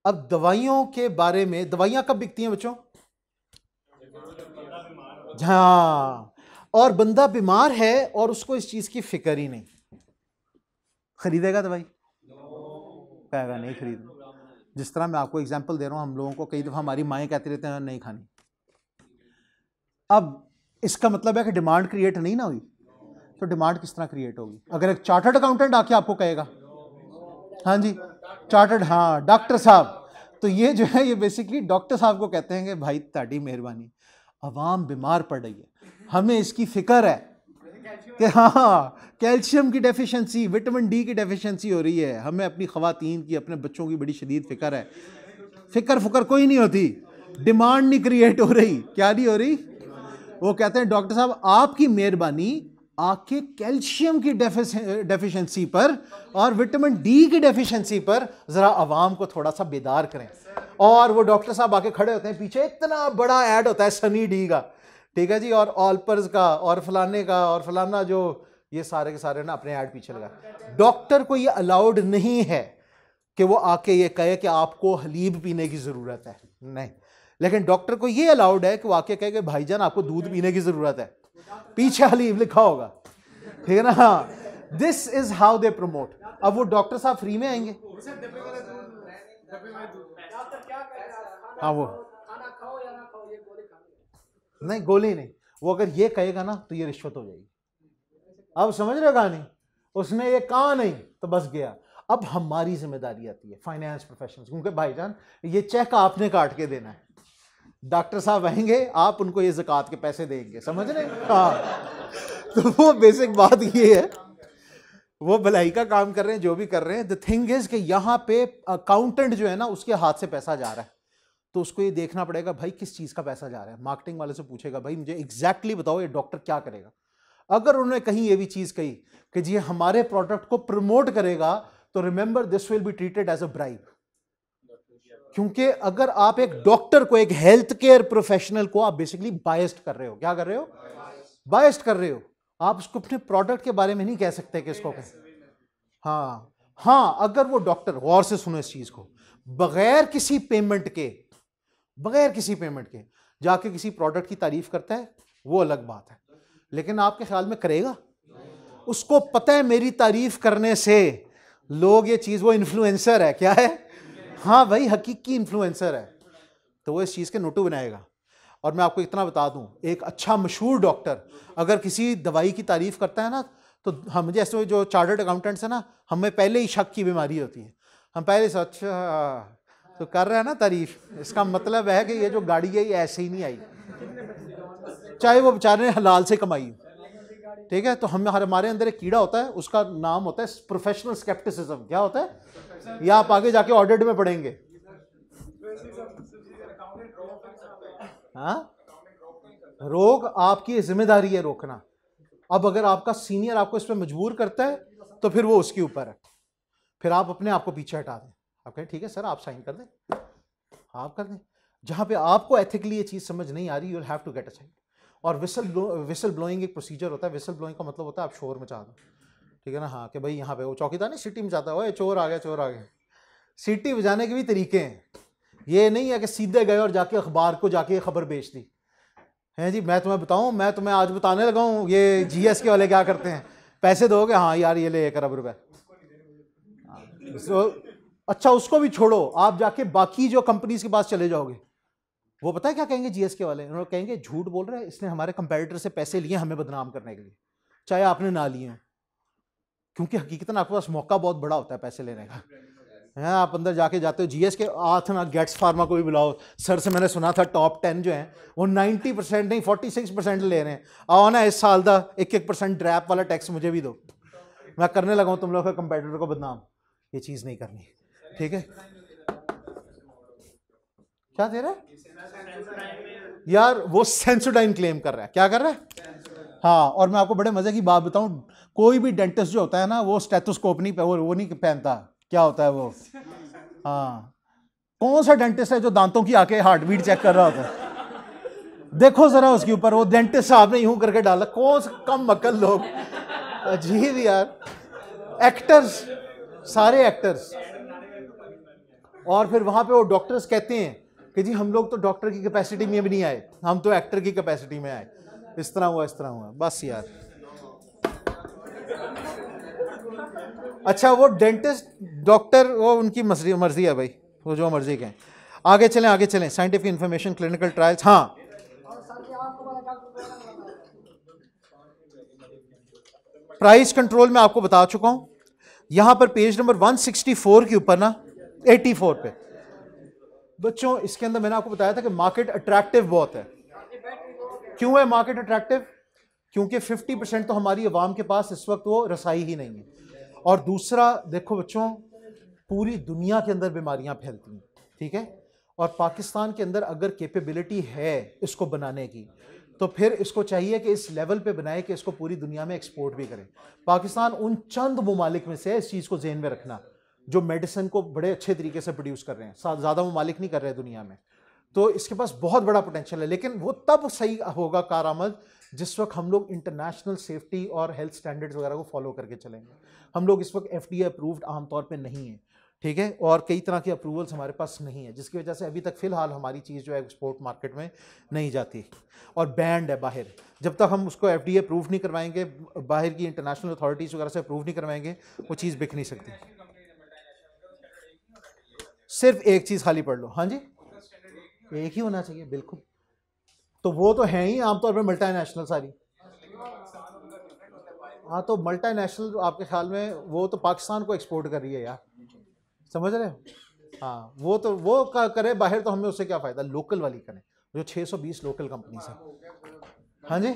अब दवाइयों के बारे में, दवाइयां कब बिकती हैं बच्चों? हाँ, और बंदा बीमार है और उसको इस चीज की फिक्र ही नहीं, खरीदेगा दवाई? कहेगा नहीं खरीदना। जिस तरह मैं आपको एग्जांपल दे रहा हूं, हम लोगों को कई दफा हमारी माएँ कहती रहते हैं नहीं खानी, अब इसका मतलब है कि डिमांड क्रिएट नहीं ना हुई, तो डिमांड किस तरह क्रिएट होगी? अगर एक चार्टर्ड अकाउंटेंट आके आपको कहेगा, हाँ जी चार्टर्ड, हाँ डॉक्टर साहब, तो ये जो है ये बेसिकली डॉक्टर साहब को कहते हैं कि भाई ताड़ी मेहरबानी, अवाम बीमार पड़ रही है, हमें इसकी फिक्र है कि हाँ कैल्शियम की डेफिशिएंसी, विटामिन डी की डेफिशिएंसी हो रही है, हमें अपनी ख़वातीन की, अपने बच्चों की बड़ी शदीद फिक्र है। फिक्र फुकर कोई नहीं होती, डिमांड नहीं क्रिएट हो रही। क्या नहीं हो रही? वो कहते हैं डॉक्टर साहब आपकी मेहरबानी आके कैल्शियम की डेफिशिएंसी पर और विटामिन डी की डेफिशिएंसी पर जरा आवाम को थोड़ा सा बेदार करें। और वो डॉक्टर साहब आके खड़े होते हैं, पीछे इतना बड़ा ऐड होता है सनी डी का, ठीक है जी, और ऑल्पर्स का और फलाने का और फलाना, जो ये सारे के सारे ना अपने ऐड पीछे लगा। डॉक्टर को ये अलाउड नहीं है कि वो आके ये कहे कि आपको हलीब पीने की जरूरत है, नहीं। लेकिन डॉक्टर को ये अलाउड है कि वो आके कहे कि भाईजान आपको दूध पीने की जरूरत है, पीछे हलीब लिखा होगा, ठीक है ना। हाँ, this is how they promote. अब वो डॉक्टर साहब फ्री में आएंगे, हाँ वो नहीं गोली नहीं, वो अगर ये कहेगा ना तो ये रिश्वत हो जाएगी। अब समझ रहे हो कहानी, उसने ये कहा नहीं तो बस गया। अब हमारी जिम्मेदारी आती है फाइनेंस प्रोफेशनल्स, क्योंकि भाईजान ये चेक आपने काट के देना है। डॉक्टर साहब आएंगे, आप उनको ये ज़कात के पैसे देंगे, समझ रहे? हाँ, तो वो बेसिक बात ये है, वो भलाई का काम कर रहे हैं जो भी कर रहे हैं। द थिंग इज कि यहाँ पे अकाउंटेंट जो है ना उसके हाथ से पैसा जा रहा है, तो उसको ये देखना पड़ेगा भाई किस चीज़ का पैसा जा रहा है। मार्केटिंग वाले से पूछेगा भाई मुझे एग्जैक्टली बताओ ये डॉक्टर क्या करेगा। अगर उन्होंने कहीं ये भी चीज़ कही कि जी हमारे प्रोडक्ट को प्रमोट करेगा, तो remember this will be treated as a bribe. क्योंकि अगर आप एक डॉक्टर को, एक हेल्थ केयर प्रोफेशनल को आप बेसिकली बायस्ड कर रहे हो। क्या कर रहे हो? बायस्ड कर रहे हो। आप उसको अपने प्रोडक्ट के बारे में नहीं कह सकते कि इसको कहें। हाँ हाँ, अगर वो डॉक्टर, गौर से सुनो इस चीज को, बगैर किसी पेमेंट के जाके किसी प्रोडक्ट की तारीफ करता है, वो अलग बात है। लेकिन आपके ख्याल में करेगा? उसको पता है मेरी तारीफ करने से लोग ये चीज, वो इन्फ्लुएंसर है, क्या है? हाँ भाई, हकीकी इन्फ्लुएंसर है, तो वो इस चीज के नोटू बनाएगा। और मैं आपको इतना बता दूं, एक अच्छा मशहूर डॉक्टर अगर किसी दवाई की तारीफ करता है ना, तो हम जैसे जो चार्टर्ड अकाउंटेंट्स है ना, हमें पहले ही शक की बीमारी होती है। हम पहले से अच्छा तो कर रहे हैं ना तारीफ, इसका मतलब है कि ये जो गाड़ी है ये ऐसे ही नहीं आई, चाहे वो बेचारे ने हलाल से कमाई हो। ठीक है, तो हमारे अंदर एक कीड़ा होता है, उसका नाम होता है प्रोफेशनल स्केप्टिसिज्म। क्या होता है? या आप आगे जाके ऑडिट में पढ़ेंगे। हाँ, रोग आपकी जिम्मेदारी है रोकना। अब अगर आपका सीनियर आपको इस पर मजबूर करता है तो फिर वो उसके ऊपर है, फिर आप अपने आप को पीछे हटा दें। आप कहें ठीक है सर आप साइन कर दें, आप कर दें। जहां पे आपको एथिकली ये चीज समझ नहीं आ रही, you will have to get a sign. और विसल ब्लोइंग एक प्रोसीजर होता है। विसल ब्लोइंग का मतलब होता है आप शोर मचा दो, ठीक है ना। हाँ, कि भाई यहाँ पे वो चौकीदार नहीं सीटी मचाता है, ओए चोर आ गया, चोर आ गया। सीटी बजाने के भी तरीके हैं, ये नहीं है कि सीधे गए और जाके अखबार को जाके खबर बेच दी है। जी मैं तुम्हें बताऊं, मैं तुम्हें आज बताने लगा हूं ये जीएस के वाले क्या करते हैं, पैसे दोगे? हाँ यार ये ले 1 अरब रुपए। अच्छा उसको भी छोड़ो, आप जाके बाकी जो कंपनीज के पास चले जाओगे, वो पता है क्या कहेंगे जीएस के वाले? उन्होंने कहेंगे झूठ बोल रहा है, इसने हमारे कंपेटिटर से पैसे लिए हमें बदनाम करने के लिए, चाहे आपने ना लिए हैं। क्योंकि हकीकतन आपके पास मौका बहुत बड़ा होता है पैसे लेने का है। आप अंदर जाके जाते हो जीएस के, आथ ना गेट्स फार्मा को भी बुलाओ, सर से मैंने सुना था टॉप 10 जो हैं वो 90% नहीं 46% ले रहे हैं। आओ ना इस साल का 1% ड्रैप वाला टैक्स मुझे भी दो, मैं करने लगा हूँ तुम लोग के कंपेटिटर को बदनाम। ये चीज़ नहीं करनी, ठीक है? क्या दे रहा है यार? वो सेंसोडाइन क्लेम कर रहा है। क्या कर रहा है? हाँ, और मैं आपको बड़े मजे की बात बताऊं, कोई भी डेंटिस्ट जो होता है ना वो स्टेथोस्कोप नहीं वो नहीं पहनता। क्या होता है वो? हाँ, कौन सा डेंटिस्ट है जो दांतों की आके हार्ट बीट चेक कर रहा होता है? देखो जरा उसके ऊपर, वो डेंटिस्ट साहब ने यूं करके डाला। कौन सा कम अकल लोग, अजीब यार, एक्टर्स, सारे एक्टर्स। और फिर वहां पे वो डॉक्टर्स कहते हैं कि जी हम लोग तो डॉक्टर की कैपेसिटी में भी नहीं आए, हम तो एक्टर की कैपेसिटी में आए। इस तरह हुआ, इस तरह हुआ, बस यार। अच्छा वो डेंटिस्ट डॉक्टर वो उनकी मर्जी है भाई, वो जो मर्जी कहें। आगे चलें, आगे चलें। Scientific information, clinical trials. हाँ, प्राइस कंट्रोल में आपको बता चुका हूं। यहां पर पेज नंबर 164 के ऊपर ना 84 पे बच्चों, इसके अंदर मैंने आपको बताया था कि मार्केट अट्रैक्टिव बहुत है। क्यों है मार्केट अट्रैक्टिव? क्योंकि 50% तो हमारी अवाम के पास इस वक्त वो रसाई ही नहीं है। और दूसरा देखो बच्चों, पूरी दुनिया के अंदर बीमारियां फैलती हैं, ठीक है? और पाकिस्तान के अंदर अगर कैपेबिलिटी है इसको बनाने की, तो फिर इसको चाहिए कि इस लेवल पे बनाए कि इसको पूरी दुनिया में एक्सपोर्ट भी करें। पाकिस्तान उन चंद ममालिक में से है, इस चीज़ को ज़हन में रखना, जो मेडिसिन को बड़े अच्छे तरीके से प्रोड्यूस कर रहे हैं। ज़्यादा ममालिक नहीं कर रहे हैं दुनिया में। तो इसके पास बहुत बड़ा पोटेंशियल है, लेकिन वो तब सही होगा कारआमद जिस वक्त हम लोग इंटरनेशनल सेफ्टी और हेल्थ स्टैंडर्ड्स वगैरह को फॉलो करके चलेंगे। हम लोग इस वक्त एफडीए अप्रूव्ड आमतौर पे नहीं है, ठीक है? और कई तरह के अप्रूवल्स हमारे पास नहीं है, जिसकी वजह से अभी तक फ़िलहाल हमारी चीज़ जो है एक्सपोर्ट मार्केट में नहीं जाती और बैंड है बाहर। जब तक हम उसको एफडीए अप्रूव नहीं करवाएंगे, बाहर की इंटरनेशनल अथॉरिटीज़ वगैरह से अप्रूव नहीं करवाएंगे, वो चीज़ बिक नहीं सकती। सिर्फ एक चीज़ खाली पढ़ लो। हाँ जी, एक ही होना चाहिए, बिल्कुल। तो वो तो हैं ही आमतौर पर मल्टीनेशनल सारी। हाँ तो मल्टीनेशनल आपके ख्याल में वो तो पाकिस्तान को एक्सपोर्ट कर रही है यार, समझ रहे हो? हाँ वो तो वो करे बाहर, तो हमें उससे क्या फ़ायदा, लोकल वाली करें जो 620 लोकल कंपनीज हैं। हाँ जी,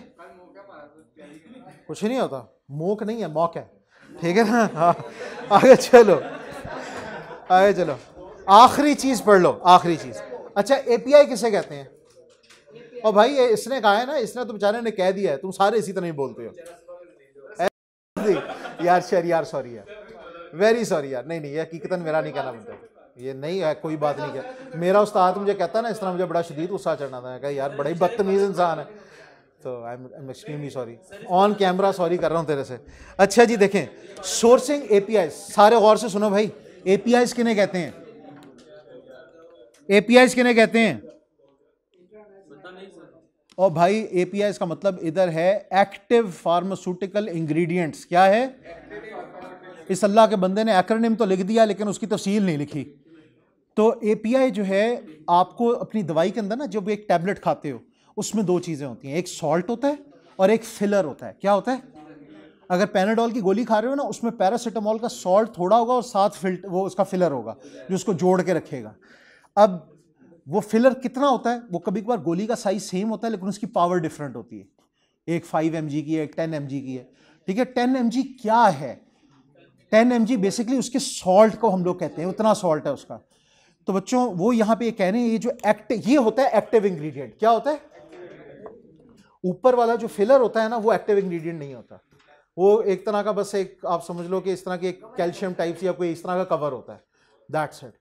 कुछ नहीं होता, मोक नहीं है, मौक है, ठीक है ना। हाँ आगे चलो, आगे चलो, आखिरी चीज़ पढ़ लो, आखिरी चीज़। अच्छा एपीआई किसे कहते हैं? और भाई इसने कहा है ना, इसने तो बेचारे ने कह दिया है, तुम सारे इसी तरह ही बोलते हो यार। यार सॉरी यार, वेरी सॉरी यार, नहीं ये हकीकतन मेरा नहीं कहना बनता, ये नहीं है, कोई बात नहीं क्या। मेरा उस्ताद मुझे कहता ना इस तरह, मुझे बड़ा शदीद गुस्सा चढ़ना था, कहा यार बड़ा ही बदतमीज इंसान है, तो I am extremely sorry, on camera sorry कर रहा हूँ तेरे से। अच्छा जी देखें, सोर्सिंग एपीआई, सारे गौर से सुनो भाई, एपीआई किन्हें कहते हैं? एपीआई किन्हें कहते हैं? और भाई एपीआई का मतलब इधर है एक्टिव फार्मास्यूटिकल इंग्रेडिएंट्स। क्या है? इस अल्लाह के बंदे ने एक्रोनिम तो लिख दिया लेकिन उसकी तफसील नहीं लिखी। तो एपीआई जो है, आपको अपनी दवाई के अंदर ना, जब एक टैबलेट खाते हो उसमें दो चीज़ें होती हैं, एक सॉल्ट होता है और एक फिलर होता है। क्या होता है? अगर पैनाडोल की गोली खा रहे हो ना, उसमें पैरासीटामोल का सॉल्ट थोड़ा होगा और साथ वो उसका फिलर होगा जो उसको जोड़ के रखेगा। अब वो फिलर कितना होता है? वो कभी कभार गोली का साइज सेम होता है लेकिन उसकी पावर डिफरेंट होती है, एक 5 mg की है, एक 10 mg की है, ठीक है। 10 mg क्या है? 10 mg बेसिकली उसके सॉल्ट को हम लोग कहते हैं, उतना सॉल्ट है उसका। तो बच्चों वो यहाँ पे कह रहे हैं, ये जो ये होता है एक्टिव इंग्रेडिएंट। क्या होता है? ऊपर वाला जो फिलर होता है ना, वो एक्टिव इंग्रेडिएंट नहीं होता, वो एक तरह का बस एक, आप समझ लो कि इस तरह की एक कैल्शियम टाइप या कोई इस तरह का कवर होता है, दैट्स इट।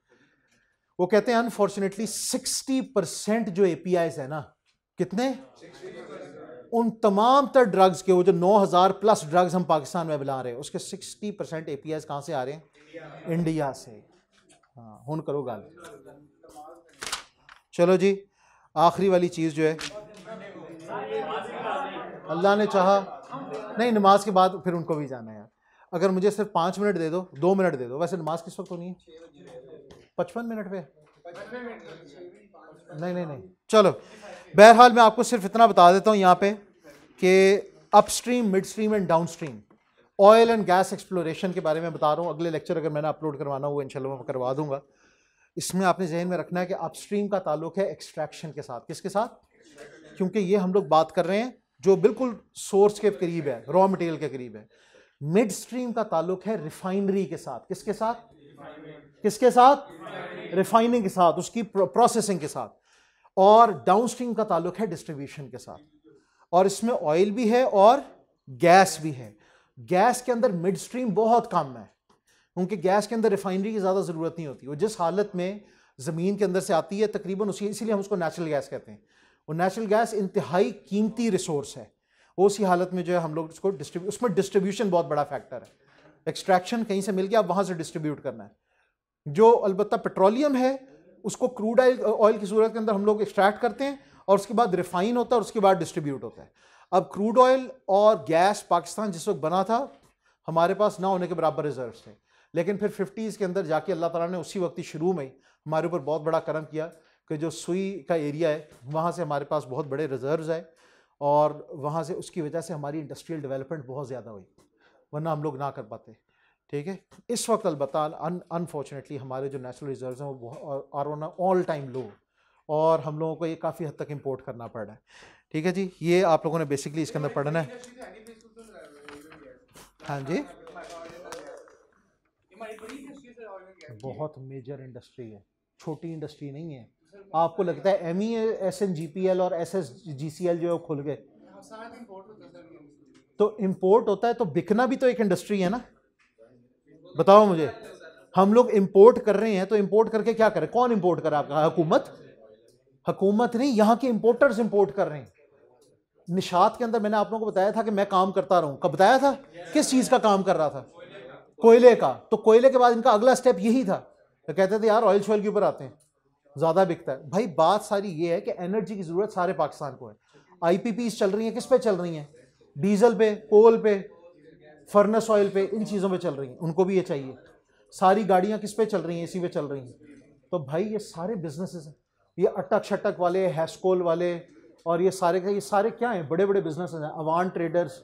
वो कहते हैं अनफॉर्चुनेटली 60% जो एपीआईज है ना, कितने? उन तमाम तर ड्रग्स के, वो जो 9000 प्लस ड्रग्स हम पाकिस्तान में बना रहे हैं, उसके 60% एपीआईज कहां से आ रहे हैं? इंडिया से। हाँ हुन करो गाल। चलो जी, आखिरी वाली चीज जो है, अल्लाह ने चाहा, नहीं नमाज के बाद फिर उनको भी जाना है यार। अगर मुझे सिर्फ 5 मिनट दे दो, 2 मिनट दे दो, वैसे नमाज किस वक्त होनी है? 55 मिनट पे? नहीं चलो, बहरहाल मैं आपको सिर्फ इतना बता देता हूँ यहाँ पे कि upstream, mid stream and down stream oil and gas exploration के बारे में बता रहा हूँ। अगले लेक्चर अगर मैंने अपलोड करवाना हुआ इंशाल्लाह मैं करवा दूंगा। इसमें आपने जहन में रखना है कि अपस्ट्रीम का ताल्लुक है एक्सट्रैक्शन के साथ। किसके साथ? क्योंकि ये हम लोग बात कर रहे हैं जो बिल्कुल सोर्स के करीब है, रॉ मटेरियल के करीब है। मिड स्ट्रीम का ताल्लुक है रिफाइनरी के साथ। किसके साथ? किसके साथ? रिफाइनिंग के साथ, उसकी प्रोसेसिंग के साथ। और डाउन स्ट्रीम का ताल्लुक है डिस्ट्रीब्यूशन के साथ। और इसमें ऑयल भी है और गैस भी है। गैस के अंदर मिड स्ट्रीम बहुत कम है क्योंकि गैस के अंदर रिफाइनरी की ज़्यादा ज़रूरत नहीं होती। वो जिस हालत में ज़मीन के अंदर से आती है तकरीबन उसी, इसीलिए हम उसको नेचुरल गैस कहते हैं। वो नेचुरल गैस इंतहाई कीमती रिसोर्स है। वो उसी हालत में जो है हम लोग उसको उसमें डिस्ट्रीब्यूशन बहुत बड़ा फैक्टर है। एक्सट्रैक्शन कहीं से मिल गया, अब वहाँ से डिस्ट्रीब्यूट करना है। जो अलबत्ता पेट्रोलियम है उसको क्रूड ऑयल की सूरत के अंदर हम लोग एक्सट्रैक्ट करते हैं और उसके बाद रिफाइन होता है और उसके बाद डिस्ट्रीब्यूट होता है। अब क्रूड ऑयल और गैस पाकिस्तान जिस वक्त बना था हमारे पास ना होने के बराबर रिजर्व्स थे, लेकिन फिर 50s के अंदर जाके अल्लाह ताला ने उसी वक्त ही शुरू में ही हमारे ऊपर बहुत बड़ा करम किया कि जो सुई का एरिया है वहाँ से हमारे पास बहुत बड़े रिजर्व्स है और वहाँ से उसकी वजह से हमारी इंडस्ट्रियल डेवलपमेंट बहुत ज़्यादा हुई, वरना हम लोग ना कर पाते। ठीक है, इस वक्त अलबत्ता अनफॉर्चुनेटली हमारे जो नेचुरल रिजर्व्स हैं वो आर ऑन ऑल टाइम लो और हम लोगों को ये काफ़ी हद तक इंपोर्ट करना पड़ रहा है। ठीक है जी, ये आप लोगों ने बेसिकली इसके अंदर पढ़ना है। हाँ जी, बहुत मेजर इंडस्ट्री है, छोटी इंडस्ट्री नहीं है। आपको लगता है MESNGPL और SSGCL जो है खुल गए, तो इंपोर्ट होता है तो बिकना भी तो एक इंडस्ट्री है ना। बताओ मुझे, हम लोग इंपोर्ट कर रहे हैं तो इंपोर्ट करके क्या करें? कौन इंपोर्ट कर रहा है? आपका हुकूमत? हुकूमत नहीं, यहाँ के इंपोर्टर्स इंपोर्ट कर रहे हैं। निशात के अंदर मैंने आप लोगों को बताया था कि मैं काम करता रहूं। कब बताया था? किस चीज का काम कर रहा था? कोयले का। तो कोयले के बाद इनका अगला स्टेप यही था, तो कहते थे यार ऑयल शॉयल के ऊपर आते हैं, ज्यादा बिकता है। भाई बात सारी ये है कि एनर्जी की जरूरत सारे पाकिस्तान को है। IPPs चल रही हैं, किस पे चल रही हैं? डीजल पे, कोल पे, फर्नेस ऑयल पे, इन चीज़ों पे चल रही हैं। उनको भी ये चाहिए। सारी गाड़ियाँ किस पे चल रही हैं? इसी पे चल रही हैं। तो भाई ये सारे बिजनेसेस हैं, ये अटक शटक वाले, हैस्कोल वाले और ये सारे क्या हैं, बड़े बड़े बिजनेस हैं, अवान ट्रेडर्स,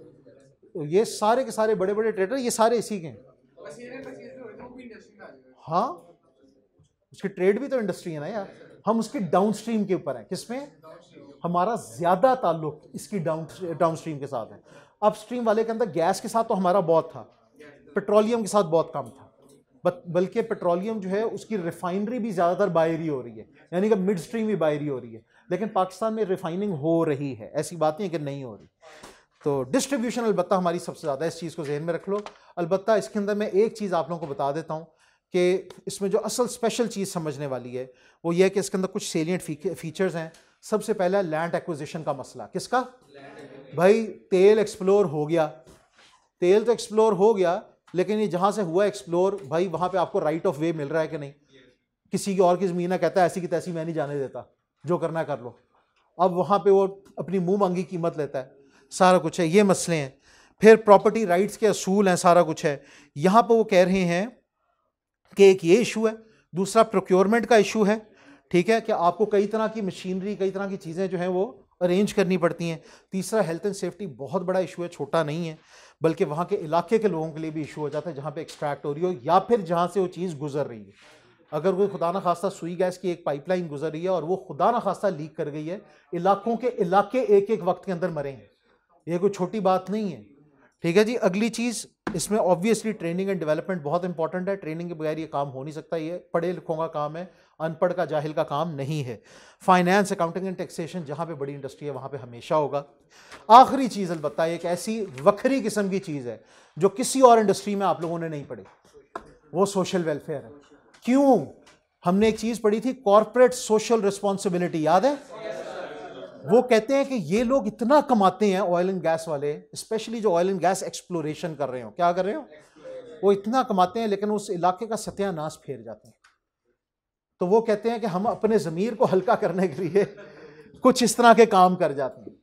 ये सारे के सारे बड़े बड़े ट्रेडर, ये सारे इसी के हैं। हाँ, उसकी ट्रेड भी तो इंडस्ट्री है ना यार। हम उसके डाउनस्ट्रीम के ऊपर हैं, किसमें हमारा ज्यादा ताल्लुक इसकी डाउनस्ट्रीम के साथ है। अपस्ट्रीम वाले के अंदर गैस के साथ तो हमारा बहुत था, पेट्रोलियम के साथ बहुत कम था, बल्कि पेट्रोलियम जो है उसकी रिफाइनरी भी ज़्यादातर बाहर ही हो रही है, यानी कि मिड स्ट्रीम भी बाहर ही हो रही है। लेकिन पाकिस्तान में रिफाइनिंग हो रही है, ऐसी बात नहीं है कि नहीं हो रही। तो डिस्ट्रीब्यूशन अलबत्ता हमारी सबसे ज़्यादा, इस चीज़ को जहन में रख लो। अलबत्ता इसके अंदर मैं एक चीज़ आप लोगों को बता देता हूँ कि इसमें जो असल स्पेशल चीज़ समझने वाली है वो ये है कि इसके अंदर कुछ सेलिएंट फीचर्स हैं। सबसे पहला लैंड एक्विजिशन का मसला। किसका भाई? तेल एक्सप्लोर हो गया, तेल तो एक्सप्लोर हो गया, लेकिन ये जहाँ से हुआ एक्सप्लोर भाई वहाँ पे आपको राइट ऑफ वे मिल रहा है कि नहीं? किसी की और की ज़मीन है, कहता है ऐसी की तैसी मैं नहीं जाने देता, जो करना है कर लो। अब वहाँ पे वो अपनी मुंह मांगी कीमत लेता है, सारा कुछ है, ये मसले हैं। फिर प्रॉपर्टी राइट्स के असूल हैं, सारा कुछ है। यहाँ पर वो कह रहे हैं कि एक ये इशू है, दूसरा प्रोक्योरमेंट का इशू है, ठीक है, कि आपको कई तरह की मशीनरी, कई तरह की चीज़ें जो हैं वो अरेंज करनी पड़ती हैं। तीसरा हेल्थ एंड सेफ्टी बहुत बड़ा इशू है, छोटा नहीं है, बल्कि वहाँ के इलाके के लोगों के लिए भी इशू हो जाता है जहाँ पे एक्सट्रैक्ट हो रही हो या फिर जहाँ से वो चीज़ गुजर रही है। अगर कोई खुदा न खास्ता सुई गैस की एक पाइपलाइन गुजर रही है और वो खुदा न खास्ता लीक कर गई है, इलाकों के इलाके एक एक वक्त के अंदर मरेंगे, ये कोई छोटी बात नहीं है, ठीक है जी। अगली चीज़ इसमें ऑब्वियसली ट्रेनिंग एंड डेवलपमेंट बहुत इंपॉर्टेंट है। ट्रेनिंग के बगैर ये काम हो नहीं सकता, ये पढ़े लिखों का काम है, अनपढ़ का जाहिल का काम नहीं है। फाइनेंस, अकाउंटिंग एंड टैक्सेशन जहाँ पे बड़ी इंडस्ट्री है वहाँ पे हमेशा होगा। आखिरी चीज़ अलबत्ता एक ऐसी वक्री किस्म की चीज़ है जो किसी और इंडस्ट्री में आप लोगों ने नहीं पढ़ी, वो सोशल वेलफेयर है। क्यों? हमने एक चीज़ पढ़ी थी, कॉर्पोरेट सोशल रिस्पॉन्सिबिलिटी, याद है? वो कहते हैं कि ये लोग इतना कमाते हैं, ऑयल एंड गैस वाले, स्पेशली जो ऑयल एंड गैस एक्सप्लोरेशन कर रहे हो, क्या कर रहे हो, वो इतना कमाते हैं लेकिन उस इलाके का सत्यानाश फेर जाते हैं। तो वो कहते हैं कि हम अपने ज़मीर को हल्का करने के लिए कुछ इस तरह के काम कर जाते हैं।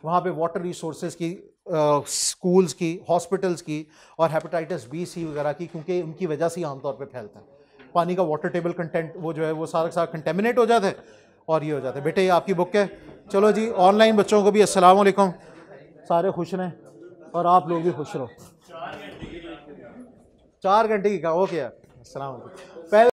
वहाँ पे वाटर रिसोर्सेज की, स्कूल्स की, हॉस्पिटल्स की और हेपेटाइटिस बी, सी वगैरह की, क्योंकि उनकी वजह से आमतौर पे फैलता है। पानी का वाटर टेबल कंटेंट वो जो है वो सारा सारा कंटेमिनेट हो जाता है और ये हो जाता है। बेटे ये आपकी बुक है, चलो जी। ऑनलाइन बच्चों को भी अस्सलाम वालेकुम, सारे खुश रहें और आप लोग भी खुश रहो। 4 घंटे की का ओके यार, अस्सलाम वालेकुम।